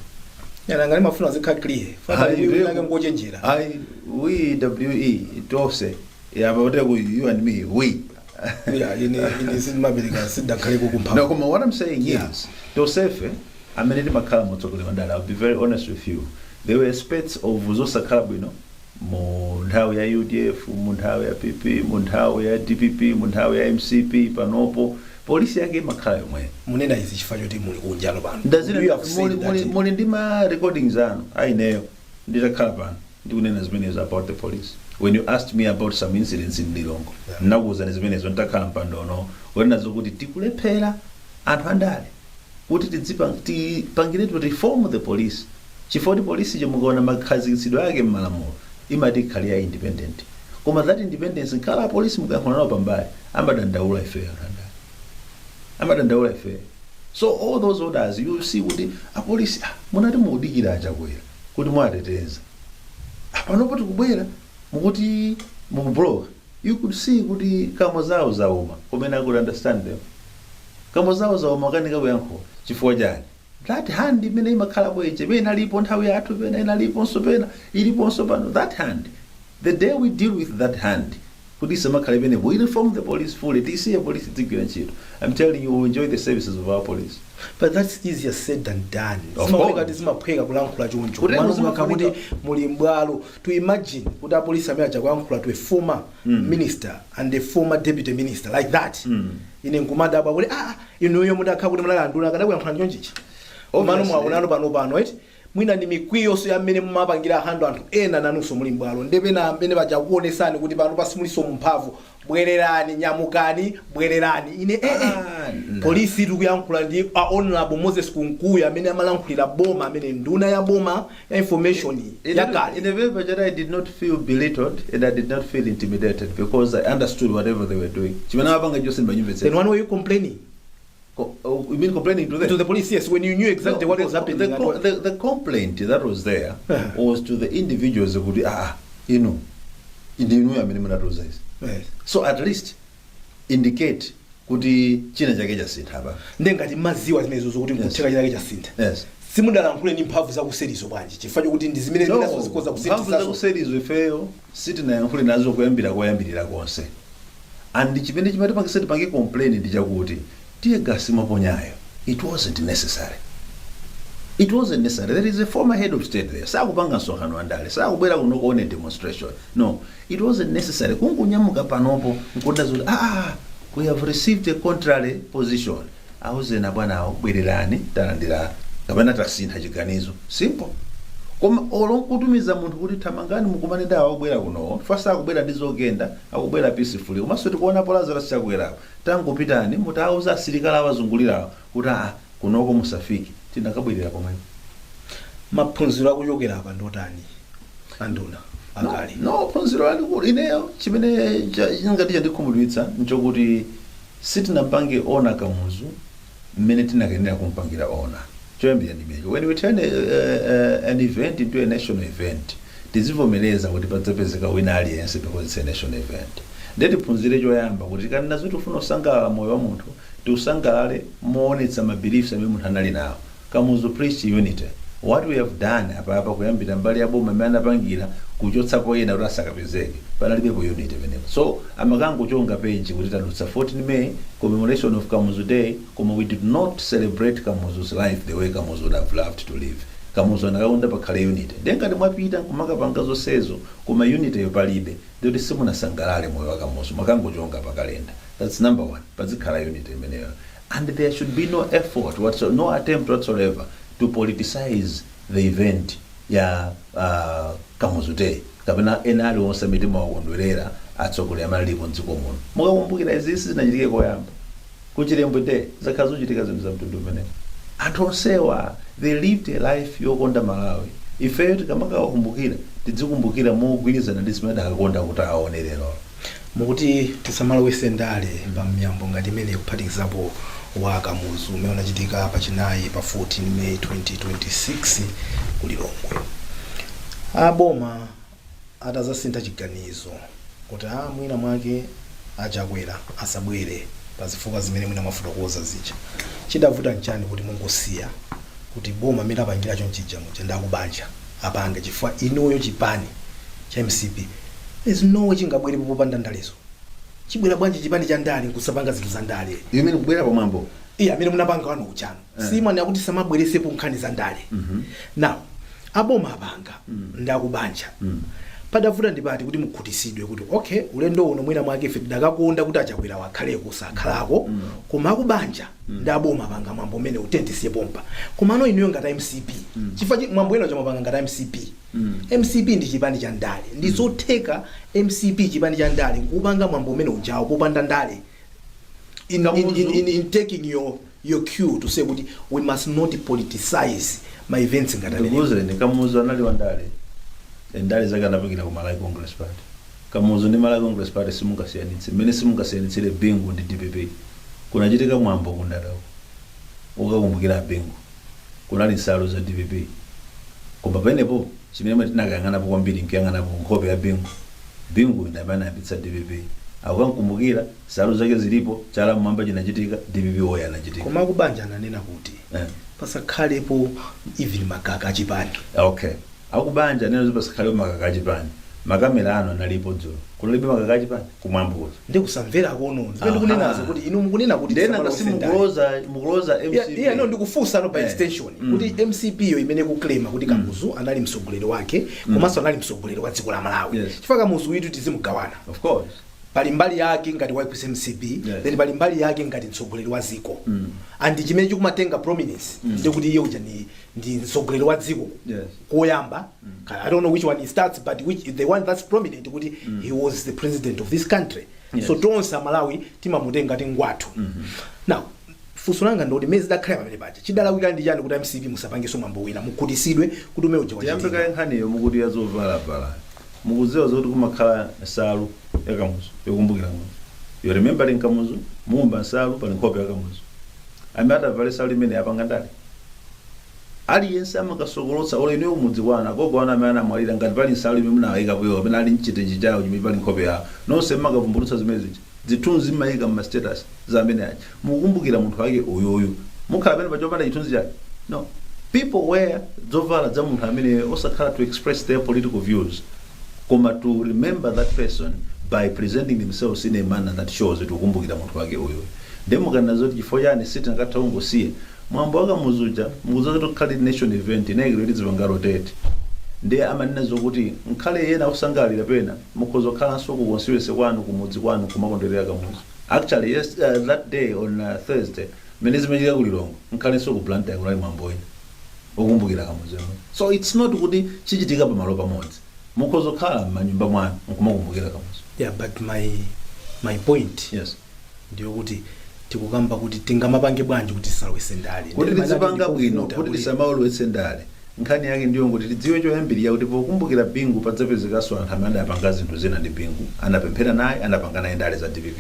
[SPEAKER 3] ngali mafuna azikhala clear faka ngochenjera
[SPEAKER 4] we tonse yapa ku you and me we no, come on, what I'm saying is tosefe amene timakhala mu utsogoleri wa ndale. I'll be very honest with you, there were aspects of zosakhala bwino mu nthawi ya UDF, mu nthawi ya PP, mu nthawi ya DPP, mu nthawi ya MCP. Panopo polisi yake imakhala yomwe
[SPEAKER 3] munena izi chifukwa choti muli kunjalo pano
[SPEAKER 4] muli ndi ma recordings anu aineyo nditakhala pano ndikunena zimenezo about the police. When you asked me about some incidents in Lilongwe, nakuwuzani zimenezo nditakhala mpandono wenazo kuti tikulephera anthu andale kuti tipangire to reform the police chifukwa kuti polisi chemukaona makhazikitsidwe ake m'malamulo imati ikhale independent, koma that independence nkhala polisi mukayankhula nawo pambali amadandaula ife andale amadandaula ife. So all those orders you see kuti apolisi munati muudikira achakwera kuti mwateteza panopo tikubwera mukuti mukubloka you could see kuti kamo zawo zauma kumene I could understand them. Kamo zawo zauma kanika kuyankhula chifukwa chani that hand imene imakhalapo iche pena ilipo nthawi yathu pena inaliponso pena iliponso pano. That hand, the day we deal with that hand kuti samakhale pene we reform the police fully tisiye police tigwira ntchito. I'm telling you we enjoy the services of our police.
[SPEAKER 3] But that's easier said than done. Zimaphweka kulankhula choncho kuti muli mbwalo to imagine kuti apolisi amene aja kuyankhula to a former minister and a former deputy minister like that ine nkumadabwa kuti inuyo mutakhala kuti mulalandula kadakuyankhula chonchichi mano mwaonano pano right mwina ni mikwiyonso yamene mumapangira hando anthu ena nanunso muli mbwalo ndepena amene baja kuonesani kuti pano pasimuliso mphamvu bwererani nyamukani bwererani ine polisi tikuyankhula ndi honorable Moses Kunkuya amene amalankhulira boma amene nduna ya boma ya information yakale.
[SPEAKER 4] In a way that I did not feel belittled and I did not feel intimidated because I understood whatever they were doing.
[SPEAKER 3] Then when were you complaining?
[SPEAKER 4] You mean complaining to them?
[SPEAKER 3] To the police, yes, when you knew exactly what was happening.
[SPEAKER 4] The complaint that was there was to the individuals who would, so at least indicate kuti china chake chasintha apa
[SPEAKER 3] ndengati maziwa zimenezo zokuti mkutheka chake chasintha.
[SPEAKER 4] Yes.
[SPEAKER 3] Simundalankhule ni mphamvu za kuserizo bwanji chifukwa kuti ndi zimene zinazo zikoza kusintha.
[SPEAKER 4] Mphamvu za kuserizo ifeyo sitinayankhule nazo kuyambirira konse. And chimene chimatipangisa tipange complain ndi chakuti tiye gasi maponyayo it wasn't necessary. It wasn't necessary. There is a former head of state there. Sakupanga nsonkhano andale. Sakubwera kuno kuone demonstration. No, it wasn't necessary. Kungunyamuka panopo nkuda zuli we have received a contrary position. Auzena bwana awo bwererani talandira kapena tasintha chiganizo. Simple. Koma olonkutumiza munthu kuti thamangani mukumane ndawo akubwera kuno. First akubwera ndizogenda, akubwera peacefully. Komanso tikuona po Lazarus chakwera. Tangopitani mutauza asilikali awazungulira kuti kunoko musafiki. Tinakabwirira pomwe.
[SPEAKER 3] Maphunziro akuchokera apa ndotani anduna akali.
[SPEAKER 4] No phunziro ali ineyo chimene ngati ndikhumudwitsa nchokuti sitinapange ona kamuzu mmene tinakenera kumpangira ona. Choyambira ndimeyo. When we turn an event into a national event, tizivomereza kuti padzapezeka wina aliyense because it's a national event. Ndeti phunzire choyamba kuti kana nazo tufuna usangalala moyo wa munthu tiusangalale moonetsa mabeliefs amene munthu anali nawo. Kamuzu preach unity. What we have done apa kuyambira mbali ya boma amene anapangira kuchotsapo ena kuti asakapezeke panalibepo unity imeneyo. So amakango chonga page kuti tadutsa 14 May commemoration of Kamuzu Day, koma we did not celebrate Kamuzu's life the way Kamuzu would have loved to live. Kamuzu anakaunda pakhale unity. Ndengati mwapita nkumakapanga zonsezo koma unity yopalibe ndikuti simunasangalale moyo wa Kamuzu makango chonga pakalenda. That's number one. Pazikhala unity imeneyo. And there should be no effort no attempt whatsoever to politicize the event ya Kamuzu Day. kapena ena aliwonse amene timakondwerera atsogoleri amene alipo mdziko muno. Mukakumbukira izi sizinachitike koyamba kuchilembwe te zakhala zochitika zinthu za mtundu umenewu. Anthu onsewa they lived a life yokonda Malawi. Ifeyo tikamakawakumbukira tidzikumbukira mogwirizana ndi zimene akakonda kuti aone lero.
[SPEAKER 3] Mukuti tisamalowetse ndale pa miyambo ngati imene kuphatikizapo wa Kamuzu umene unachitika pachinayi pa 14 May 2026 ku Lilongwe. Aboma atazasintha chiganizo kuti mwina mwake achakwera asabwere pa zifukwa zimene mwina mafotokoza zija. Chidavuta nchani kuti mungosiya kuti boma amene apangira chonchija muja ndakubanja apange chifukwa inuyo chipani cha MCP there's no way chingabwere popanda ndalezo. Chibwera bwanji chipani cha ndale kusapanga zinthu za ndale.
[SPEAKER 4] Imene kubwera pamwambo.
[SPEAKER 3] Amene munapanga wanu uchano. Simani akuti samabweresepo nkhani za ndale. Now aboma apanga ndakubanja. Padavuta ndipati kuti mukhutisidwe kuti okay ulendo uno mwina mwake ife tidakakonda kuti achakwera wakhaleko sakhalako koma akubanja ndaboma apanga mwambo umene utentisiye pompa. Koma ano inuyo ngati MCP chifukwa mwambo eno chamapanga ngati MCP. MCP ndi chipani cha ndale. Ndizotheka MCP chipani cha ndale kupanga mwambo umene ujawo popanda ndale. In taking your cue to say kuti we must not politicize my events ngati
[SPEAKER 4] amene. Kamuzu anali wa ndale. Ndale zake anapikira ku Malawi Congress Party. Kamuzu ndi Malawi Congress Party simungasiyanitse. Mmene simungasiyanitsire Bingu ndi DPP. Kunachitika mwambo kundalawo. Ukakumbukira Bingu. Kunali nsalu za DPP. Koma penepo chimene tinakayang'anapo kwambiri nkuyang'anapo nkhope ya Bingu. Bingu ndi amene anapitsa DPP. Akukumbukira nsalu zake zilipo chala mwamba chinachitika DPP oya anachitika.
[SPEAKER 3] Koma akubanja ananena kuti pasakhalepo even makaka achipani.
[SPEAKER 4] Okay. Akubanja neno zipasakhalepo makaka achipani. Makamera ano analipo dzulo. Kunalibe makaka achipani kumwambuza.
[SPEAKER 3] Ndi kusamvera kono. Zimene kunenazo kuti inu mukunena kuti
[SPEAKER 4] ndena ngasimukuloza MCP.
[SPEAKER 3] No ndikufunsa no by extension. Kuti MCP yo imene kuklema kuti Kamuzu anali mtsogoleri wake komanso anali mtsogoleri wa dziko la Malawi. Chifukwa Kamuzu witu tizimugawana.
[SPEAKER 4] Of course.
[SPEAKER 3] Pali mbali yake ngati wa MCP, then pali mbali yake ngati mtsogoleri wa dziko. And chimene chikumatenga prominence ndi kuti iye uja ndi mtsogoleri wa dziko. Koyamba, I don't know which one he starts, but the one that's prominent kuti he was the president of this country. So tonse Malawi timamutenga tingwathu. Now funso langa ndoti mezi dakhala pamene paja chidalawika ndi chani kuti MCP musapangenso mwambo wina mukhutisidwe kuti umene uja wachitika.
[SPEAKER 4] Yambeka nkhaniyo mukuti yazovala. Mukuziwa zoti kumakhala nsalu ya Kamuzu yokumbukira Kamuzu. You remembering Kamuzu mumba nsalu pali nkhope ya Kamuzu. Amene atavale nsalu imene yapanga ndale. Aliyense amakasokolotsa ole ine umudzi wana gogo wana amene amwalira ngati pali nsalu imene munawayika kuyo amene ali mchitenji chawo chimene pali nkhope yawo. Nonse makavumbulutsa zimene zija. Zithunzi mayika mu status za amene aja. Mukumbukira munthu wake uyoyo. Mukhala pene pachopanda chithunzi chake. No. People wear zovala za munthu amene osakhala to express their political views. Koma to remember that person by presenting themselves in a manner that shows that ukumbukira munthu wake uyo. Ndemo kana zoti chifo yani siti ngakatha ungosiye mwambo waka muzuja mukuza to khali nation event inayikiro lizivanga rotate. Ndiye amanena zokuti nkhale yena usangalira pena mukhozo khala nsuku konsiwese kwanu kumudzi kwanu kumakondwerera Kamuzu. Actually yes that day on Thursday menezi mejika ku Lilongwe nkhale nsuku planta yakula mwambo wina ukumbukira Kamuzu. So it's not kuti chichitika pamalo pamodzi. Mukhozo khala manyumba mwanu nkumakumbukira Kamuzu.
[SPEAKER 3] Yeah, but my point ndiyo kuti tikukamba kuti tingamapange bwanji kuti tisalowetse ndale.
[SPEAKER 4] Kuti tizipanga bwino kuti tisamalowetse ndale. Nkhani yake ndiyo kuti tidziwe choyambirira kuti pokumbukira Bingu padzapezekaso anthu amene adapanga zinthu zina ndi Bingu anapemphera naye anapanga naye ndale za DPP.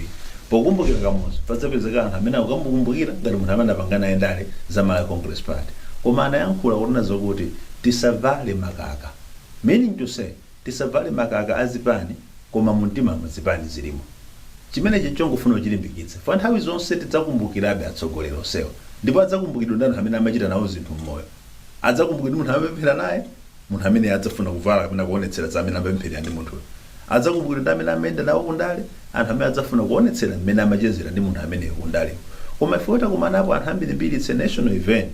[SPEAKER 4] Pokumbukira Kamuzu padzapezeka anthu amene akukumbukira ngati munthu amene adapanga naye ndale za Malawi Congress Party. Koma anayankhula kunena zokuti tisavale makaka. Meaning to say tisavale makaka azipani koma mumtima mazipani zilimo. Chimene chichongofuna uchilimbikitse. Fa nthawi zonse tidzakumbukirabe atsogoleri onsewa. Ndipo adzakumbukidwa ndi anthu amene amachita nawo zinthu mmoyo. Adzakumbukidwa munthu amapemphera naye, munthu amene adzafuna kuvala kapena kuonetsera za amene amapemphera ndi munthuyo. Adzakumbukidwa ndi amene amayenda nawo kundale, anthu amene adzafuna kuonetsera mmene amachezera ndi munthu amene kundale. Koma ife takumanapo anthu ambirimbiri it's a national event.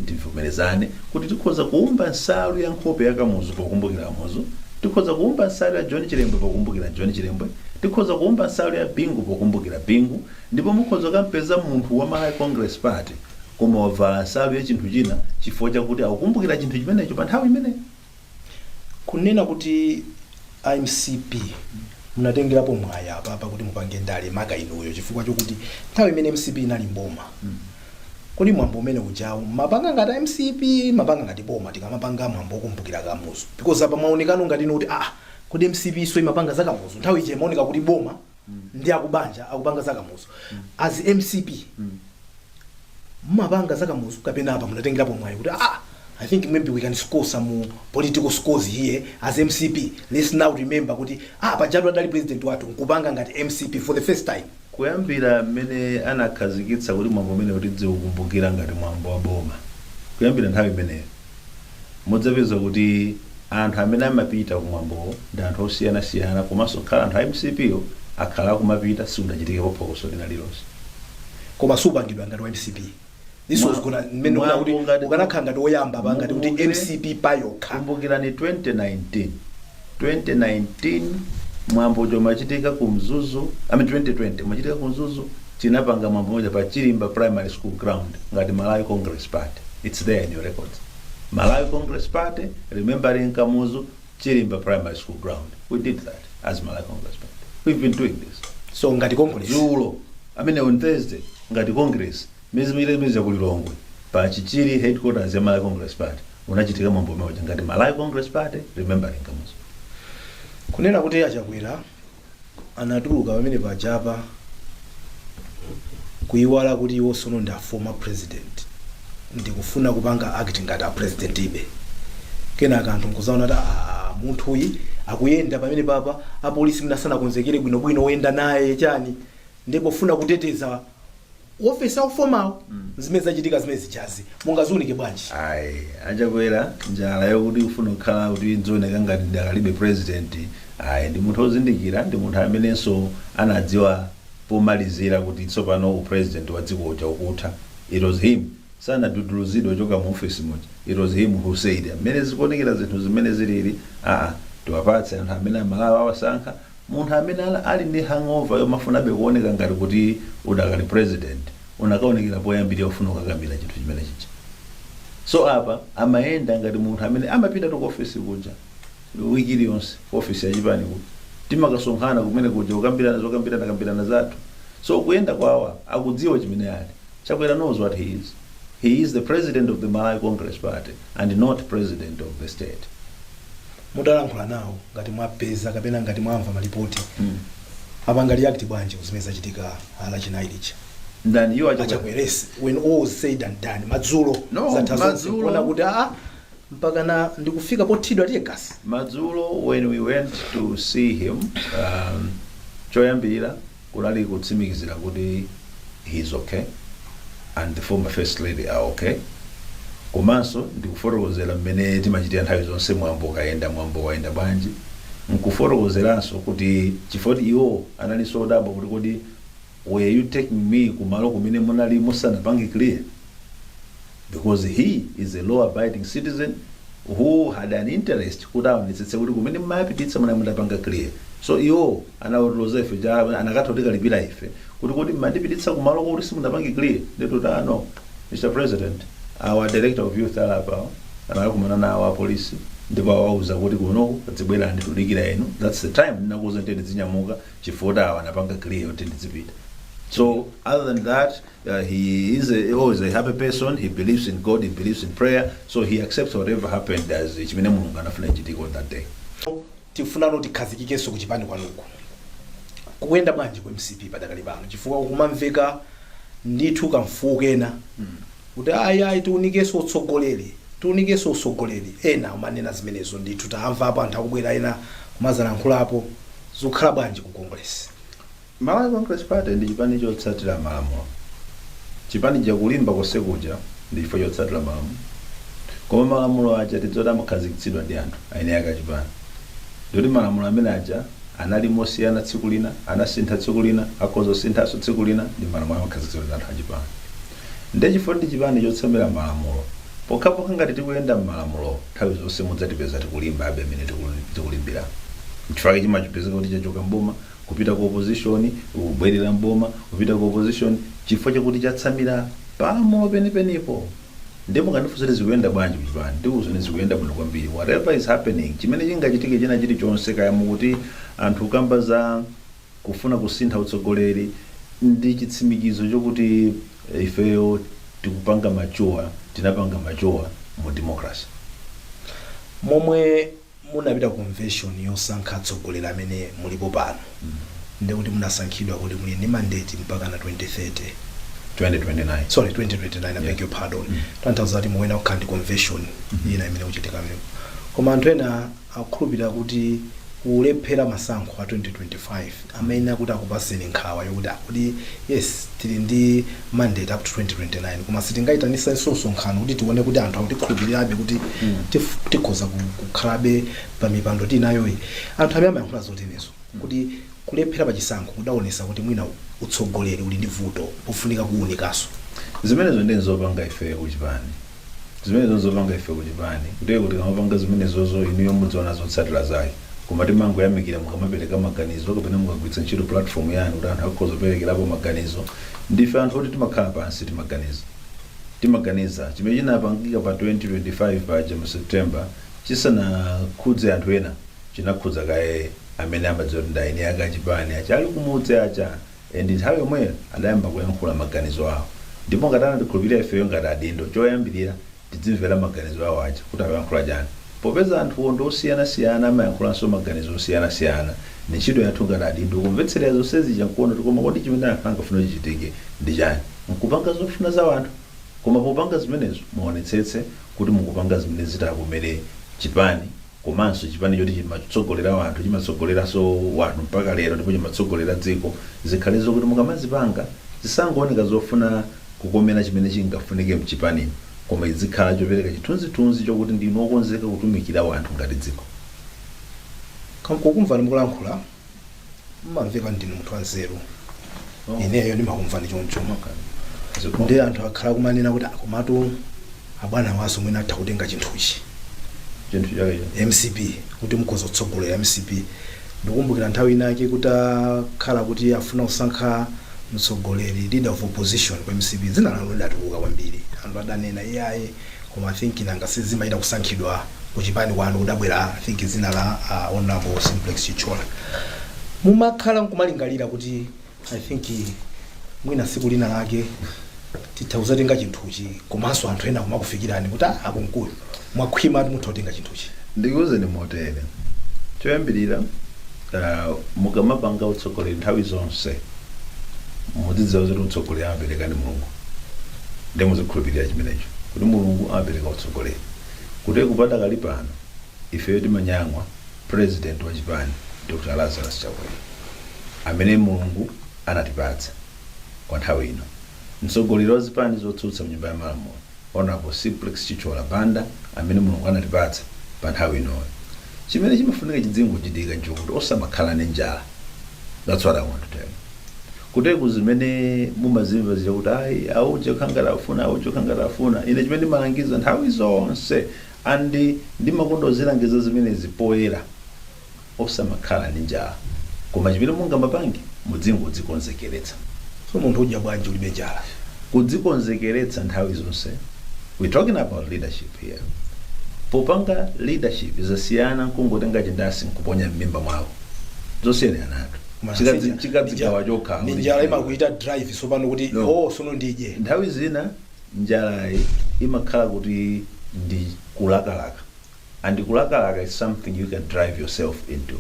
[SPEAKER 4] Tivomerezane kuti tikhoza kuumba nsalu ya nkhope ya Kamuzu pokumbukira Kamuzu. Tikhoza kuumba nsalu ya John Chilembwe pokumbukira John Chilembwe. Tikhoza kuumba nsalu ya Bingu pokumbukira Bingu. Ndipo mukhoza kampeza munthu wa Malawi Congress Party koma wavala nsalu ya chinthu china chifukwa chakuti akukumbukira chinthu chimenecho pa nthawi imeneyo.
[SPEAKER 3] Kunena kuti MCP munatengerapo mwaya apa kuti mupange ndale maka inuyo chifukwa chokuti nthawi imene MCP inali mboma kodi mwambo umene ujawo mapanga ngati MCP mapanga ngati boma tikamapanga mwambo okumbukira Kamuzu because apa maonekano ngati kuti kodi MCP so imapanga za Kamuzu nthawi ije maoneka kuti boma ndi akubanja akupanga za Kamuzu as MCP mapanga za Kamuzu kapena apa munatengerapo mwaya kuti I think maybe we can score some political scores here as MCP. Let's now remember kuti pajatu adali president watu nkupanga ngati MCP for the first time.
[SPEAKER 4] Kuyambira mene anakhazikitsa kuti mwambo mene kuti dzikukumbukira ngati mwambo wa boma. Kuyambira nthawi imeneyo mudzapeza kuti anthu amene amapita kumwambo ndi anthu osiyana komanso khala anthu a MCP yo akhala kumapita sikudachitikepo phokoso lina lilonse.
[SPEAKER 3] Koma supangidwa ngati wa MCP. This was gonna meno kuti ukanakhala ngati oyamba bangati kuti MCP payokha.
[SPEAKER 4] Kumbukirani 2019 mwambo chomachitika ku Mzuzu 2020 machitika ku Mzuzu tinapanga mwambo moja pa Chilimba Primary School ground ngati Malawi Congress Party. It's there in your records. Malawi Congress Party remembering Kamuzu Chilimba Primary School ground. We did that as Malawi Congress Party. We've been doing this.
[SPEAKER 3] So ngati Congress
[SPEAKER 4] on Thursday ngati Congress mezi kulilongwe pa Chichiri headquarters ya Malawi Congress Party unachitika mwambo moja ngati Malawi Congress Party remembering Kamuzu.
[SPEAKER 3] Kunena kuti achakwera anatuluka pamene pajapa kuiwala kuti iwo sono ndi former president ndikufuna kupanga act ngati a president ibe kenaka anthu nkuzaona kuti munthu uyi akuyenda pamene papa apolisi mnasana konzekere bwino oyenda naye chani ndipo funa kuteteza office au formal zimene zachitika zimene zichazi mungaziunike bwanji.
[SPEAKER 4] Achakwera njala yokuti ufuna kukhala kuti nzioneka ngati ndakalibe president ndi munthu ozindikira ndi munthu amenenso anadziwa pomalizira kuti tsopano president wa dziko ukutha. It was him sanaduduluzidwe choka mu office moja. It was him who said amene zikuonekera zinthu zimene zilili tiwapatse anthu amene Malawi awasankha munthu amene ali ndi hangover yomafunabe kuoneka ngati kuti udakali president unakaonekera poyambirira ufuna kukambira chinthu chimene chicha. So apa amaenda ngati munthu amene amapita ku office kuja wiki iliyonse office ya chipani kuti timakasonkhana kumene kuja kukambirana zathu. So kuyenda kwawa akudziwa chimene ali. Chakwera knows what he is. He is the president of the Malawi Congress Party and not president of the state.
[SPEAKER 3] Mudalankhula nawo ngati mwapeza kapena ngati mwamva malipoti apanga react bwanji zimene zachitika ala chinailicha
[SPEAKER 4] ndani yo
[SPEAKER 3] achakweresi when all was said and done madzulo zatazona kuti mpaka na ndikufika pothidwa Teargas
[SPEAKER 4] madzulo when we went to see him choyambira kunali kutsimikizira kuti he's okay and the former first lady are okay. Komanso ndikufotokozera mmene timachitira nthawi zonse mwambo waenda bwanji nkufotokozeranso kuti chifoti iwo analinso odabwa kuti kodi were you taking me kumalo kumene munali musanapange clear, because he is a law abiding citizen who had an interest kuti aonetsetse kuti kumene mmapititsa muna mundapanga clear. So iwo anaotoloza ife ja anakathotika lipira ife kuti kodi mmandipititsa kumalo kuti simundapange clear. Ndetota no Mr. President, our director of youth alapa anakumana na our police ndipo awauza kuti kuno dzibwera nditudikira eno. That's the time nakuza ntende zinyamuka chifota wanapanga clear ntende zipita. So other than that, he is always a happy person. He believes in God, he believes in prayer, so he accepts whatever happened as chimene mulungu anafuna chitiko on that day.
[SPEAKER 3] Tifuna noti khazikikeso kuchipani kwanuko kuenda bwanji ku MCP padakali pano chifukwa kumamveka ndithu kamfukena kuti ayi tiunikeso utsogoleri ena umanena zimenezo ndithu tamva apa anthu akubwera ena kumazalankhulapo zikukhala bwanji ku Congress.
[SPEAKER 4] Malawi Congress Party ndi chipani chotsatira malamulo. Chipani chakulimba kosekuja ndi chifukwa chotsatira malamulo. Koma malamulo aja tidzoti amakhazikitsidwa ndi anthu aine akachipani. Ndoti malamulo amene aja anali mosiyana tsiku lina, anasintha tsiku lina, akozosinthanso tsiku lina ndi malamulo amakhazikitsidwa ndi anthu achipani. Ndi chifukwa ndi chipani chotsamira malamulo. Pokhapokha ngati tikuyenda m'malamulo nthawi zonse mudzatipeza tikulimba abe amene tikulimbira. Chifukwa chimachipezeka kuti chachoka mboma kupita ku opposition, ubwerera mboma, kupita ku opposition, chifukwa chakuti chatsamira palamulo penipenipo. ndipo kandifunsa zikuyenda bwanji kuchipani ndikuuzani zikuyenda bwino kwambiri. Whatever is happening, chimene chingachitike china chilichonse, kaya mukuti anthu kamba za kufuna kusintha utsogoleri, ndi chitsimikizo chokuti ifeyo tikupanga machuwa, tinapanga machuwa mu democracy.
[SPEAKER 3] Momwe munapita convention yosankha atsogoleri amene mulipo pano, ndikuti munasankhidwa kuti muli ndi mandate mpaka na
[SPEAKER 4] 2029.
[SPEAKER 3] Sorry, 2029, I beg your pardon. Tanthauza kuti muwena kukhala ndi convention ina imene kuchitika mene. Koma anthu ena akhulupirira kuti ulephera masankho a 2025 amene akuti akupaseni nkhawa yokuti kuti yes tili ndi mandate up to 2029, koma sitingaitanisa msonkhano kuti tione kuti anthu akutikhulupirirabe kuti tikhoza kukhalabe pa mipando tinayoyi. Anthu amene amayankhula zotenezo kuti kulephera pa chisankho kudaonesa kuti mwina utsogoleri uli ndi vuto pofunika kuwunikaso.
[SPEAKER 4] Zimenezo ndi nzopanga ife kuchipani. Zimenezo nzopanga ife kuchipani. Kuteye kuti kamapanga zimenezozo inuyo mudziona zotsatira zake. Koma timangoyamikira mukamapereka maganizo kapena mukagwiritsa ntchito platform yanu kuti anthu akhoza kuperekerapo maganizo. Ndife anthu kuti timakhala pansi timaganiza chimene chinapangika pa 2025 paja mu September chisanakhudze anthu ena, chinakhudza kaye amene amadziwa kuti ndayini yake achipani achali kumudzi acha, ndi nthawi yomweyo adayamba kuyankhula maganizo awo. Ndipo ngati anatikhulupirira ifeyo ngati adindo, choyambirira tidzimvera maganizo awo acha kuti akuyankhula chani. Popeza anthu ndi osiyanasiyana amayankhulanso maganizo osiyanasiyana, ni ntchito yathu ngati adindo kumvetserera zonse zija nkuona kuti koma kodi chimene anthu angafuna chichitike ndi chani, mukupanga zofuna za anthu. Koma popanga zimenezo muonetsetse kuti mukupanga zimene zitakomere chipani, komanso chipani choti chimatsogolera wanthu, chimatsogoleranso wanthu mpaka lero, ndipo chimatsogolera dziko. Zikhalezo kuti mukamazipanga zisangooneka zofuna kukomera chimene chingafunike mchipani, koma izikhala chopereka chithunzithunzi chokuti ndinu okonzeka kutumikira wanthu ngati dziko.
[SPEAKER 3] Kukumva mukulankhula mmamveka ndinu munthu wanzeru. Ineyo ndimakumvani choncho. Ndi anthu akhala kumanena kuti komatu abwana waso mwina atha kutenga chinthuchi.
[SPEAKER 4] Chinthu chake
[SPEAKER 3] MCP kuti mukhoza kutsogolera MCP. Ndikumbukira nthawi inake kuti akhala kuti afuna kusankha mtsogoleri leader of opposition kwa MCP, zina lalo lidatuluka kwambiri. Anthu adanena iyaye, koma I think nanga sizimaita kusankhidwa kuchipani kwanu kudabwera I think zina la Honorable Simplex Chichola. Mumakhala nkumalingalira kuti I think mwina siku lina lake titauzatenga chinthuchi, komanso anthu ena kumakufikirani kuti akunkuyo mwakhwima ati mutha kutenga chinthuchi.
[SPEAKER 4] Ndikuuze ndi motere. Choyambirira mukamapanga utsogoleri nthawi zonse mudzidziwa kuti utsogoleri amapereka ndi Mulungu, ndi muzikhulupirira chimenecho kuti Mulungu amapereka utsogoleri. Kuti kupata kali pano ifeyo timanyamwa president wa chipani Dr. Lazarus Chakwera amene Mulungu anatipatsa kwa nthawi ino. Mtsogoleri wa zipani zotsutsa mnyumba ya malamulo Honorable Simplex Chichola Banda amene Mulungu anatipatsa pa nthawi ino. Chimene chimafunika chidzingo chitika nchokuti osamakhala ndi njala. That's what I want to tell you. Kuti kuzimene mumazimva zija kuti ayi auche khangala afuna ine chimene ndimalangiza nthawi zonse andi ndimakondozera zimene zipoyera osamakhala ndi njala, koma chimene mungamapange mudzingo dzikonzekeretsa.
[SPEAKER 3] So munthu udya bwanji ulibe njala?
[SPEAKER 4] Kudzikonzekeretsa nthawi zonse. We're talking about leadership here. Popanga leadership zasiyana nkungotenga chindasi nkuponya m'mimba mwawo. Zosiyana nato. Chikadzigawa chokha.
[SPEAKER 3] Njala imakuita drive sopano kuti sono ndije.
[SPEAKER 4] Nthawi zina njala imakhala kuti ndi kulakalaka. And kulakalaka is something you can drive yourself into.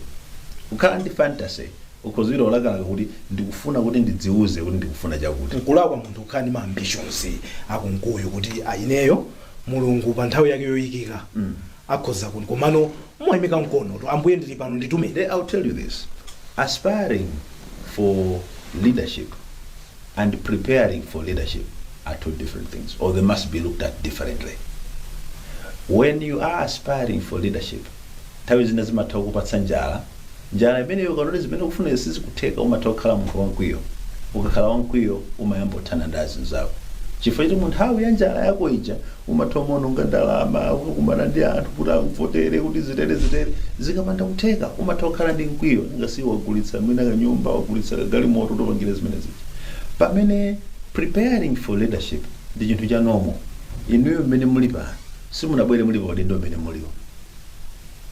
[SPEAKER 4] Ukhala ndi fantasy. Ukozira olakalaka kuti ndikufuna kuti ndidziuze kuti ndikufuna chakuti.
[SPEAKER 3] Nkulakwa munthu ukhala ndi ambitions akunkuyo kuti ineyo Mulungu pa nthawi yake yoyikika akhoza kuti komano mwayimika mkono to ambuye ndili pano nditumire.
[SPEAKER 4] I'll tell you this. Aspiring for leadership and preparing for leadership are two different things, or they must be looked at differently. When you are aspiring for leadership, nthawi zina zimatha kupatsa njala imeneyo kanoti zimene ukufuna sizikuteka, umatha kukhala munthu wankwiyo. Ukakhala wankwiyo umayamba kuthana ndi anzako. Chifukwa choti mu nthawi ya njala yako ija umatha kuononga ndalama, ukakumana ndi anthu kuti akuvotere kuti zitere zikamanda kutheka umatha kukhala ndi mkwiyo, ngasi wagulitsa mwina kanyumba, wagulitsa galimoto topangira zimene zija. Pamene preparing for leadership ndi chinthu cha normal, inuyo mmene muli pano simunabwere muli pa udindo mmene muliwo,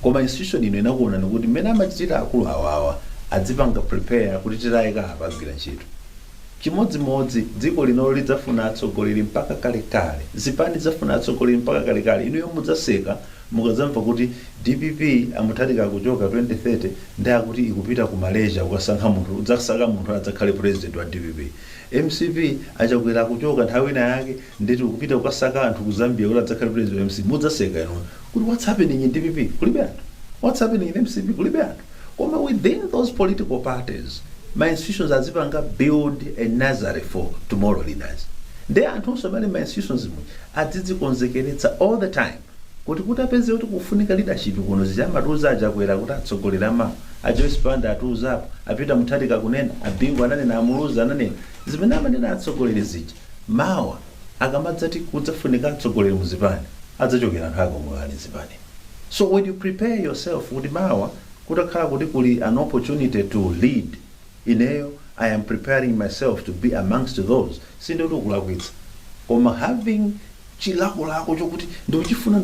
[SPEAKER 4] koma institution ino inakuona kuti mmene amachitira akulu awawa adzipanga prepare kuti titayika apa agwira ntchito. Chimodzimodzi dziko lino lidzafuna atsogoleri mpaka kalekale, zipani zafuna atsogoleri mpaka kalekale. Inuyo mudzaseka mukadzamva kuti DPP amuthatika kuchoka 2030 ndi akuti ikupita ku Malaysia kukasankha munthu, udzasaka munthu adzakhale president wa DPP. MCP achakwera kuchoka nthawi ina yake ndeti ukupita kukasaka anthu ku Zambia kuti adzakhale president wa MCP. Mudzaseka ino kuti what's happening in DPP, kulibe anthu. What's happening in MCP, kulibe anthu. Koma within those political parties, my institutions azipanga build a nursery for tomorrow leaders. There are also many my institutions adzidzikonzekeretsa all the time kuti apeze kuti kufunika leadership kuno zijamatuza ajakwera kuti atsogolera ma Joyce Banda atuza apo apita muthatika kunena abingu ananena amuluza ananena zimene amanena atsogolere zija mawa akamadzati kudzafunika atsogolere muzipani adzachokera anthu akomwani zipani. So when you prepare yourself kuti mawa kutakhala kuti kuli an opportunity to lead, ineyo I am preparing myself to be amongst those. Sindoti kulakwitsa koma having chilakolako chokuti ndochifuna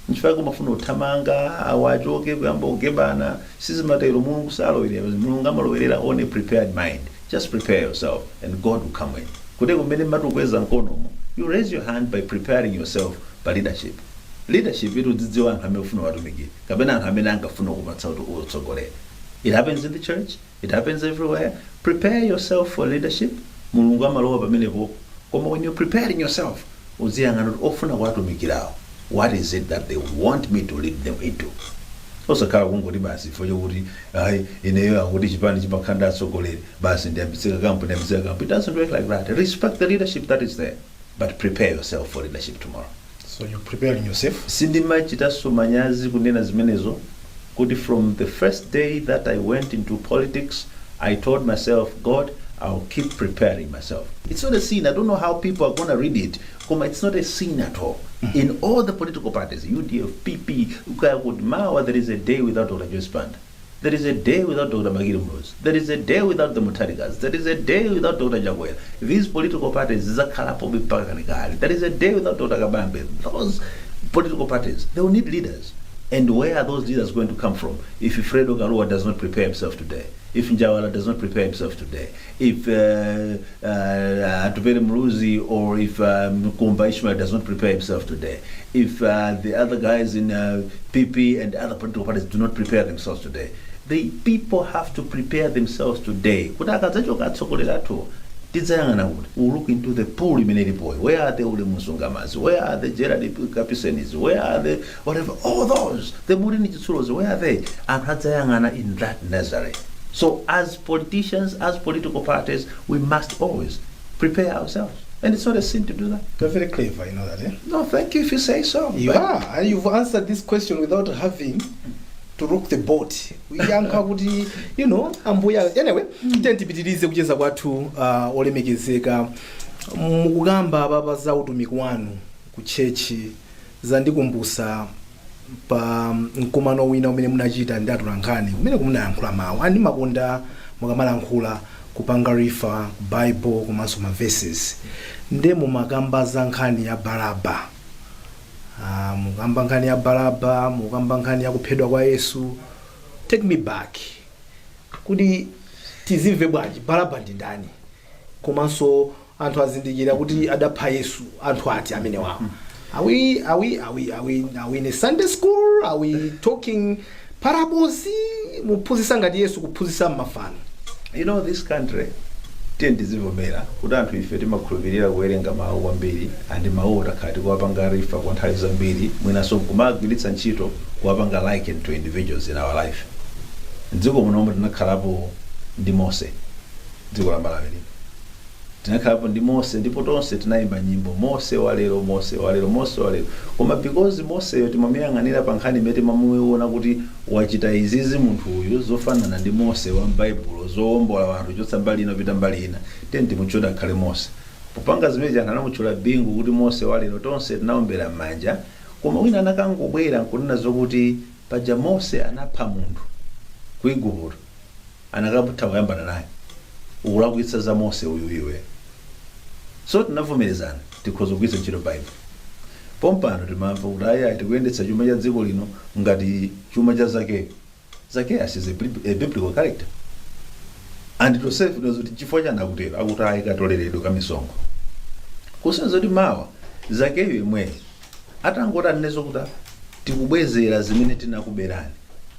[SPEAKER 4] nchifukwa kumafuna uthamanga awachoke kuyamba kugebana sizimatero mulungu salowera mulungu amalowerera on a prepared mind. Just prepare yourself and God will come in. Kuti kumene matukweza nkonomo, you raise your hand by preparing yourself by leadership. Leadership itu dzidziwa anthu amene ufuna watumikira kapena anthu amene angafuna kupatsa kuti utsogolere. It happens in the church, it happens everywhere. Prepare yourself for leadership. Mulungu amalowa pamenepo. Koma when you're preparing yourself, uziyang'ana kuti ofuna kuwatumikirawo, what is it that they want me to lead them into? Osakhala kungoti basi ifo chokuti ayi ineyo akuti chipani chimakhanda atsogoleri basi ndiyambitsika kampu. It doesn't work like that. Respect the leadership that is there, but prepare yourself for leadership tomorrow.
[SPEAKER 3] So you're preparing yourself?
[SPEAKER 4] Sindimachitaso manyazi kunena zimenezo kuti from the first day that I went into politics, I told myself, God, I'll keep preparing myself. It's not a sin. I don't know how people are going to read it. It's not a sin at all. In all the political parties, UDF, PP, Mawa, there is a day without Dr. Joyce Banda. There is a day without Dr. Maggie Rose. There is a day without the Mutarigas. There is a day without Dr. Jaguel. These political parties, there is a day without Dr. Kabambe. Those political parties, they will need leaders. And where are those leaders going to come from? If Fredo Garua does not prepare himself today, if Njawala does not prepare himself today, if Atubere Mruzi or if Kumba Ishmael does not prepare himself today, if the other guys in PP and other political parties do not prepare themselves today, the people have to prepare themselves today. We'll look into the pool Mineri boy. Where are the Ule Musungamas? Where are the Gerard Capicenis? Where are the whatever? All those, the Murini Chisuros, where are they? And Hatzayangana in that nursery. So as politicians, as political parties, we must always prepare ourselves. And it's not a sin to do that.
[SPEAKER 3] You're very clever, you know that, eh?
[SPEAKER 4] No, thank you if you say so.
[SPEAKER 3] You are. And you've answered this question without having to rock the boat. You know, anyway, tipitirize kucheza kwathu olemekezeka mukugamba baba za utumiki wanu ku chechi zandikumbusa pa mkumano wina umene munachita ndi atulankhani kumene munayankhula mawu andi makonda mukamalankhula kupanga refer Bible komanso ma verses nde mumakamba za nkhani ya Baraba. Mukamba nkhani ya Baraba, mukamba nkhani ya kuphedwa kwa Yesu. Take me back kuti tizimve bwanji Baraba ndi ndani komanso anthu azindikira kuti adapha Yesu anthu ati amene wawo. Are we in a Sunday school? Are we talking parables? Muphunzitsa ngati Yesu kuphunzitsa mafano.
[SPEAKER 4] You know, this country tendizivomera kuti anthu ife timakhulupirira kuwerenga mawu ambiri andi mawu takati kuwapanga rifa kwa nthawi zambiri mwinaso kumagwiritsa ntchito kuwapanga liken to individuals in our life. Dziko muno tinakhalapo ndi Mose, dziko la Malawi tinakhalapo ndi Mose ndipo tonse tinayimba nyimbo Mose walero Mose walero Mose walero. Koma because Mose yo timamuyang'anira pa nkhani imene timamuona kuti wachita izizi munthu uyu zofanana ndi Mose wa m'Baibulo zowombola anthu chotsa mbali ino pita mbali ina tenti muchoda akhale Mose. Popanga zimene anthu anamuchula bingu kuti Mose walero tonse tinaombera m'manja. Koma wina anakangobwera nkunena zokuti paja Mose anapha munthu ku Igupto anakaputha kuyambana naye ukulakwitsa za Mose uyu iwe. So tinavomerezana tikhoza kugwiritsa ntchito Bible. pompano timamva kuti aya tikuyendetsa chuma cha dziko lino ngati chuma cha Zakeyo. Zacchaeus is a biblical character, and to say kuti chifukwa chani akutero akuti ayikatoleredwe kamisonkho kusenza kuti mawa Zakeyo imwe atangoti anezo kuti tikubwezera zimene tinakuberani,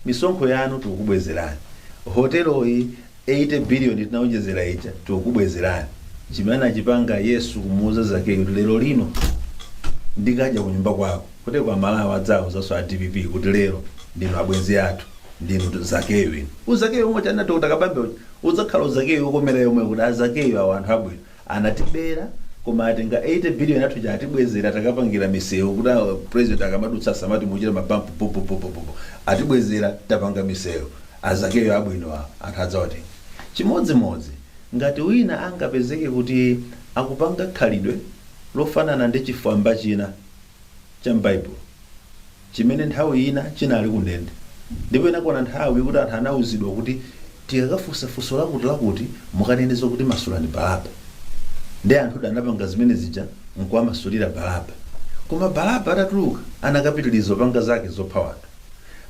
[SPEAKER 4] misonkho yanu tikubwezerani, hoteloyi 80 billion tinaonjezera ija tikubwezerani. Chimene achipanga Yesu kumuuza Zakeyo lero lino ndikaja kunyumba kwako kuti kwa malawa dzawo zaso a DPP kuti lero ndino abwenzi athu ndino Zakeyo ino. Uzakeyo umwe chanati utakabambe udzakhala Zakeyo ukomera yomwe kuti Zakeyo awo anthu abwino anatibera koma atenga 80 billion athu atibwezera takapangira misewu kuti president akamadutsa samati muchira mabampu popopopopo atibwezera tapanga misewu. Zakeyo abwino anthu adzawatenga. Chimodzimodzi ngati wina angapezeke kuti akupanga khalidwe lofanana ndi chifwamba china cha m'Baibulo chimene nthawi ina chinali kundende, ndipo inakona nthawi kuti anthu anauzidwa kuti tikakafunsa funso lakuti mukaneneza kuti masulani Baraba, ndi anthu anapanga zimene zija nkuwamasulira Baraba. Koma Baraba atatuluka anakapitiliza panga zake zopha wanthu.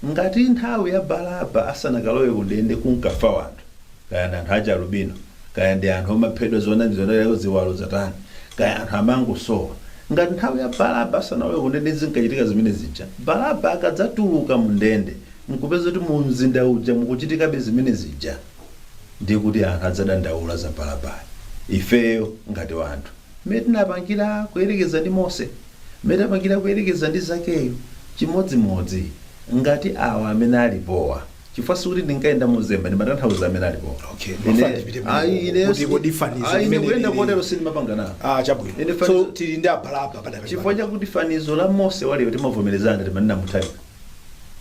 [SPEAKER 4] Ngati nthawi ya Baraba asanakalowe kundende kunkafa wanthu, kaya ndi anthu aja alubino, kaya ndi anthu omaphedwa zonalero ziwalo zatani, kaya anthu amangosowa, ngati nthawi ya Baraba asanalowe kundende zinkachitika zimene zija, Baraba akadzatuluka mundende nkupeza kuti mu mzinda uja mukuchitikabe zimene zija, ndi kuti anthu adzadandaula za Baraba. Ifeyo ngati wanthu mmene tinapangira kuyerekeza ndi Mose, mmene tinapangira kuyerekeza ndi Zakeyo, chimodzimodzi ngati awa amene alipowa chifukwa sikuti ndinkaenda muzemba ndimatanthauza amene alipowa.
[SPEAKER 3] Okay,
[SPEAKER 4] ine kotero sindimapangana.
[SPEAKER 3] Chabwino. So tili ndi Baraba padakali.
[SPEAKER 4] Chifukwa chakuti fanizo la Mose waliyo timavomerezana timanena Muthalika,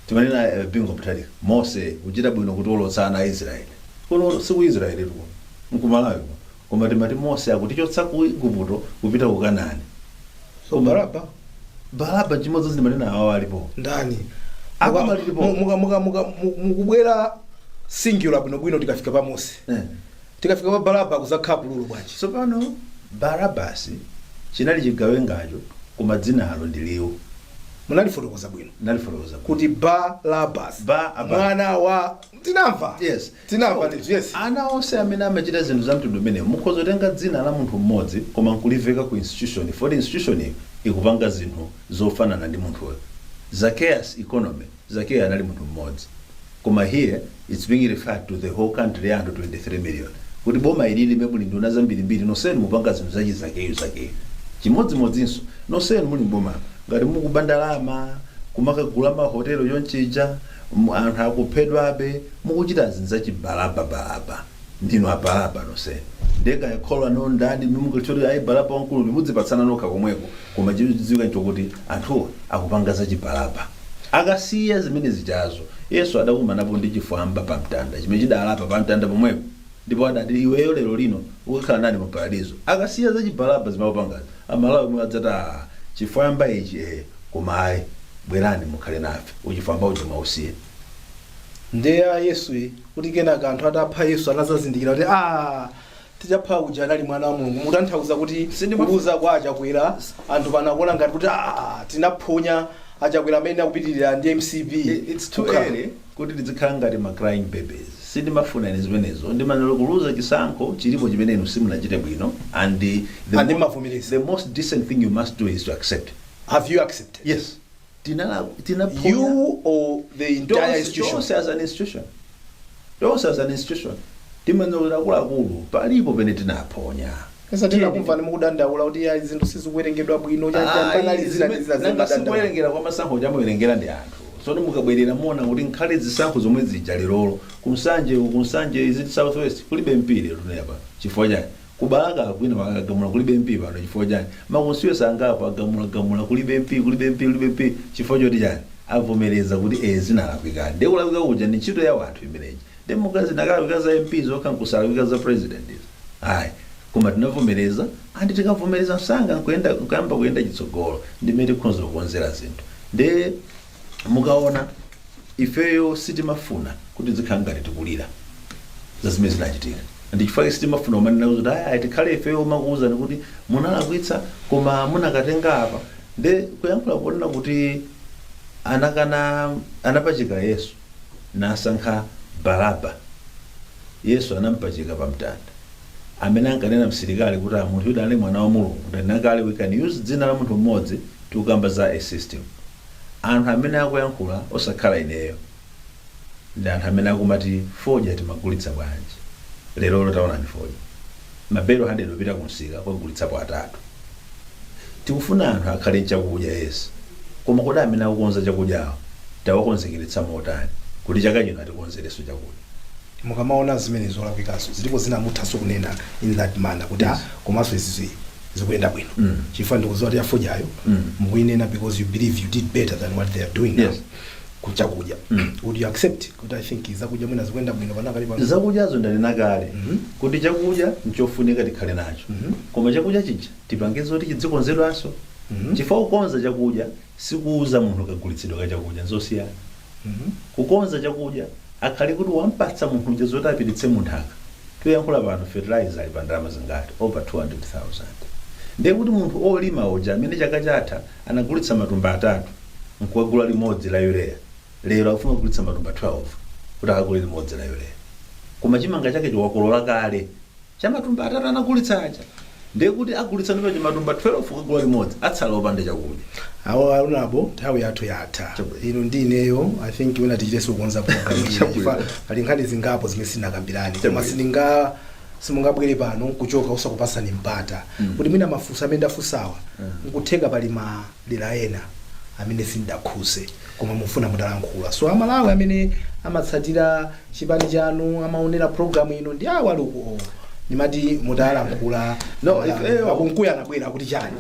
[SPEAKER 4] timanena Bingo Muthalika. Mose uchita bwino kuti olotsana Aisraeli, kuno siku Israeli tuko nkumalawi, koma timati Mose akutichotsa ku Igupto kupita ku Kanaani.
[SPEAKER 3] So Baraba
[SPEAKER 4] chimodzi ndimanena awa alipo
[SPEAKER 3] ndani mukubwera singular bwinobwino tikafika pa Mose, tikafika pa Baraba kuzakhala bululo bwanji.
[SPEAKER 4] So pano Barabasi chinali chigawengacho koma dzina alo ndiliwo.
[SPEAKER 3] Munalifotokoza bwino.
[SPEAKER 4] Nalifotokoza
[SPEAKER 3] kuti Barabas mwana wa tinamva.
[SPEAKER 4] Yes.
[SPEAKER 3] Tinamva yes.
[SPEAKER 4] Ana onse amene amachita zinthu za mtundu umenewu mukhoza kutenga dzina la munthu mmodzi koma nkuliveka ku institution, for institution ikupanga zinthu zofanana ndi munthuyo. Zacchaeus economy, Zacchaeus anali munthu mmodzi, koma here it's being referred to the whole country ya 23 million. Kuti boma ilili mebuli nduna zambirimbiri noseni mupanga zinthu zachi Zacchaeus. Chimodzimodzinso noseni muli mboma ngati mukubandalama kumakagula mahotelo yonchija anthu akuphedwabe mukuchita zinthu zachi Baraba ndino Baraba noseni ndeka yakholwa nondani mumukachoti ayi Baraba wankulu mudzipatsana nokha komweko, koma chidziwika nchokuti anthu akupanga zachi Baraba. Akasiya zimene zijazo Yesu adakumanapo ndi chifwamba pa mtanda chimene chidalapa pa mtanda pomwepo, ndipo adati iweyo lero lino ukakhala nani mu paradizo. Akasiya zachi Baraba zimakupangazi amalawi mwe adzata chifwamba ichi koma ayi bwerani mukhale nafe uchifwamba uja mausiye.
[SPEAKER 3] Ndeya Yesu kuti kenaka anthu atapha Yesu anazazindikira kuti tichapha uja anali mwana wa Mulungu. Mutanthauza kuti kubuza kwa achakwera anthu panakuona ngati kuti tinaphonya achakwera amene akupitirira ndi MCB.
[SPEAKER 4] It's too early kuti tizikhala ngati ma crying babies. Sindimafuna ine zimenezo, ndimanalo kuluza chisankho chilipo chimene inu simunachite bwino, and the most decent thing you must do is to accept.
[SPEAKER 3] Have you accepted?
[SPEAKER 4] Yes.
[SPEAKER 3] You or the entire institution?
[SPEAKER 4] Those as an institution. Timanalo kulakulu palipo pene tinaphonya.
[SPEAKER 3] Kesa tinakumva mukudandaula kuti zinthu sizikuwerengedwa bwino
[SPEAKER 4] kuwerengera kwa masankho chamuwerengera ndi anthu. So mukabwerera muona kuti nkhale zisankho zomwe zija lero kunsanje is it southwest kulibe mpire tunapa chifukwa chani kubalaka kwina pakagamula kulibe mpi pano chifukwa chani makunsiwe sangapo agamula kulibe mpi chifukwa choti chani avomereza kuti zinalakwika ndi kulakwika kuja ndi ntchito ya wanthu imeneji ndi mukazi nakalawika za MP zokhankusalawika za president ayi koma tinavomereza andi tikavomereza msanga nkuyamba kuyenda chitsogolo ndimene tikhonza kukonzera zinthu ndi mukaona ifeyo sitimafuna kuti zikhala ngati tikulira za zimene zinachitika, ndi chifukwa sitimafuna umanena kuti tikhale ifeyo makuwuzani kuti munalakwitsa koma munakatenga apa nde kuyankhula kuonena kuti anapachika Yesu nasankha Baraba. Yesu anampachika pa mtanda, amene ankanena msilikali kuti munthu uyu ali mwana wa Mulungu. Ndinakale we can use dzina la munthu mmodzi tikukamba za a system. Anthu amene akuyankhula osakhala ineyo ndi anthu amene akumati fodya timagulitsa bwanji. Lero taona ni fodya mabelo 100 opita kumsika kwagulitsapo atatu. Tikufuna anthu akhale chakudya Yesu, koma kodi amene akukonza chakudyawo tawakonzekeretsa motani kuti chaka chino atikonzereso chakudya.
[SPEAKER 3] Mukamaona zimene zolakwikaso zilipo zina muthaso kunena in that manner kuti komanso izi zikuyenda bwino. Chifukwa ndikuziwa kuti afodyayo mukuyinena because you believe you did better than what they are doing now. Kuchakudya would you accept kuti I think zakudya mwina zikuyenda bwino panakali pano?
[SPEAKER 4] Zakudyazo ndanena kale kuti chakudya nchofunika tikhale nacho, koma chakudya chija tipangize kuti chidzikonzedwanso. Chifukwa kukonza chakudya sikuuza munthu kagulitsidwa ka chakudya nzosiyana. Kukonza chakudya akhali kuti wampatsa munthu chizoti apititse munthaka. Tiyankhula pano fertilizer ali pa ndalama zingati over 200,000. Ndiye kuti munthu olima uja amene chaka chatha anagulitsa matumba 3 nkuwagula limodzi la urea, lero afuna kugulitsa matumba 12 kuti akagule limodzi la urea. Koma chimanga chake chiwakolola kale cha matumba 3 anagulitsa aja. Ndiye kuti agulitsa ndipo matumba 12 kugula limodzi atsala opanda chakudya.
[SPEAKER 3] Awo alunabo nthawi yathu yatha. Ino ndineyo I think wena tichiteso kukonza program iyi. Ali nkhani zingapo zimene sinakambirani. Koma simungabwere pano kuchoka usakupasani mpata. Kuti mwina mafunso amene ndafunsawa nkutheka pali madera ena amene sindakhuse koma mufuna mutalankhula. So amalawi amene amatsatira chipani chanu amaonera program ino ndi awo aluko nimati mutalankhula.
[SPEAKER 4] No, if
[SPEAKER 3] akunkuya nabwera kuti chani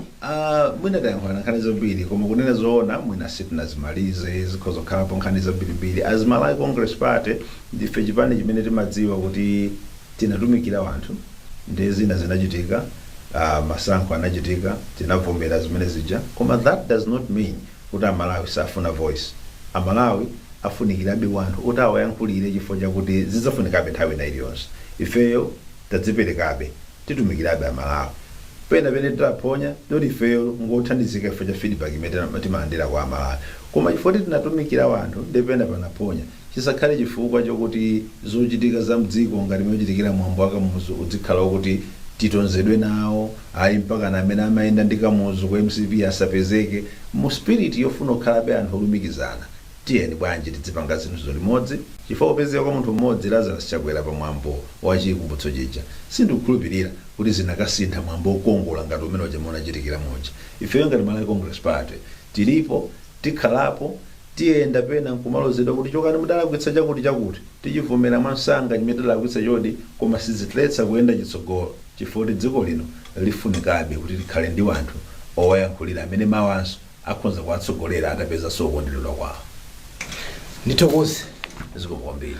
[SPEAKER 4] mwina tayankhula nkhani zambiri koma kunena zoona mwina sitinazimalize zikhozokhala nkhani zambirimbiri. As Malawi Congress Party ndife chipani chimene timadziwa kuti tinatumikira wanthu ndi zina zinachitika, masankho anachitika, tinavomera zimene zija, koma that does not mean kuti amalawi safuna voice. Amalawi afunikirabe wanthu kuti awayankhulire chifukwa chakuti zidzafunikabe nthawi ina iliyonse. Ifeyo tadziperekabe titumikirabe amalawi. Pena pene titaphonya ndoti ifeyo ngothandizika chifukwa cha feedback imene timalandira kwa amalawi. Koma chifukwa tinatumikira wanthu ndipena panaphonya chisakhale chifukwa chokuti zochitika za mdziko ngati mochitikira mwambo wa Kamuzu udzikhala kuti titonzedwe nawo ayi mpaka na amene amayenda ndi Kamuzu ku MCP asapezeke. Mu spirit yofuna kukhalabe anthu olumikizana tiyeni bwanji tidzipanga zinthu limodzi chifukwa kupezeka kwa munthu mmodzi Lazarus Chakwera pa mwambo wa chikumbutso chija. Sindikukhulupirira kuti zinakasintha mwambo wokongola ngati umene ujamuona chitikira moja. Ifeyo ngati Malawi Congress Party tilipo tikhalapo tiyenda pena nkumalozedwa kuti chokani mudalakwitsa chakuti tichivomera mwansanga chimene tidalakwitsa chodi koma sizitiletsa kuyenda chitsogolo chifukwa dziko lino lifunikabe kuti likhale ndi wanthu owayankhulira amene mawanso akhonza kuwatsogolera atapeza sokondedwa kwawo.
[SPEAKER 3] Nithokoze
[SPEAKER 4] zikomo kwambiri.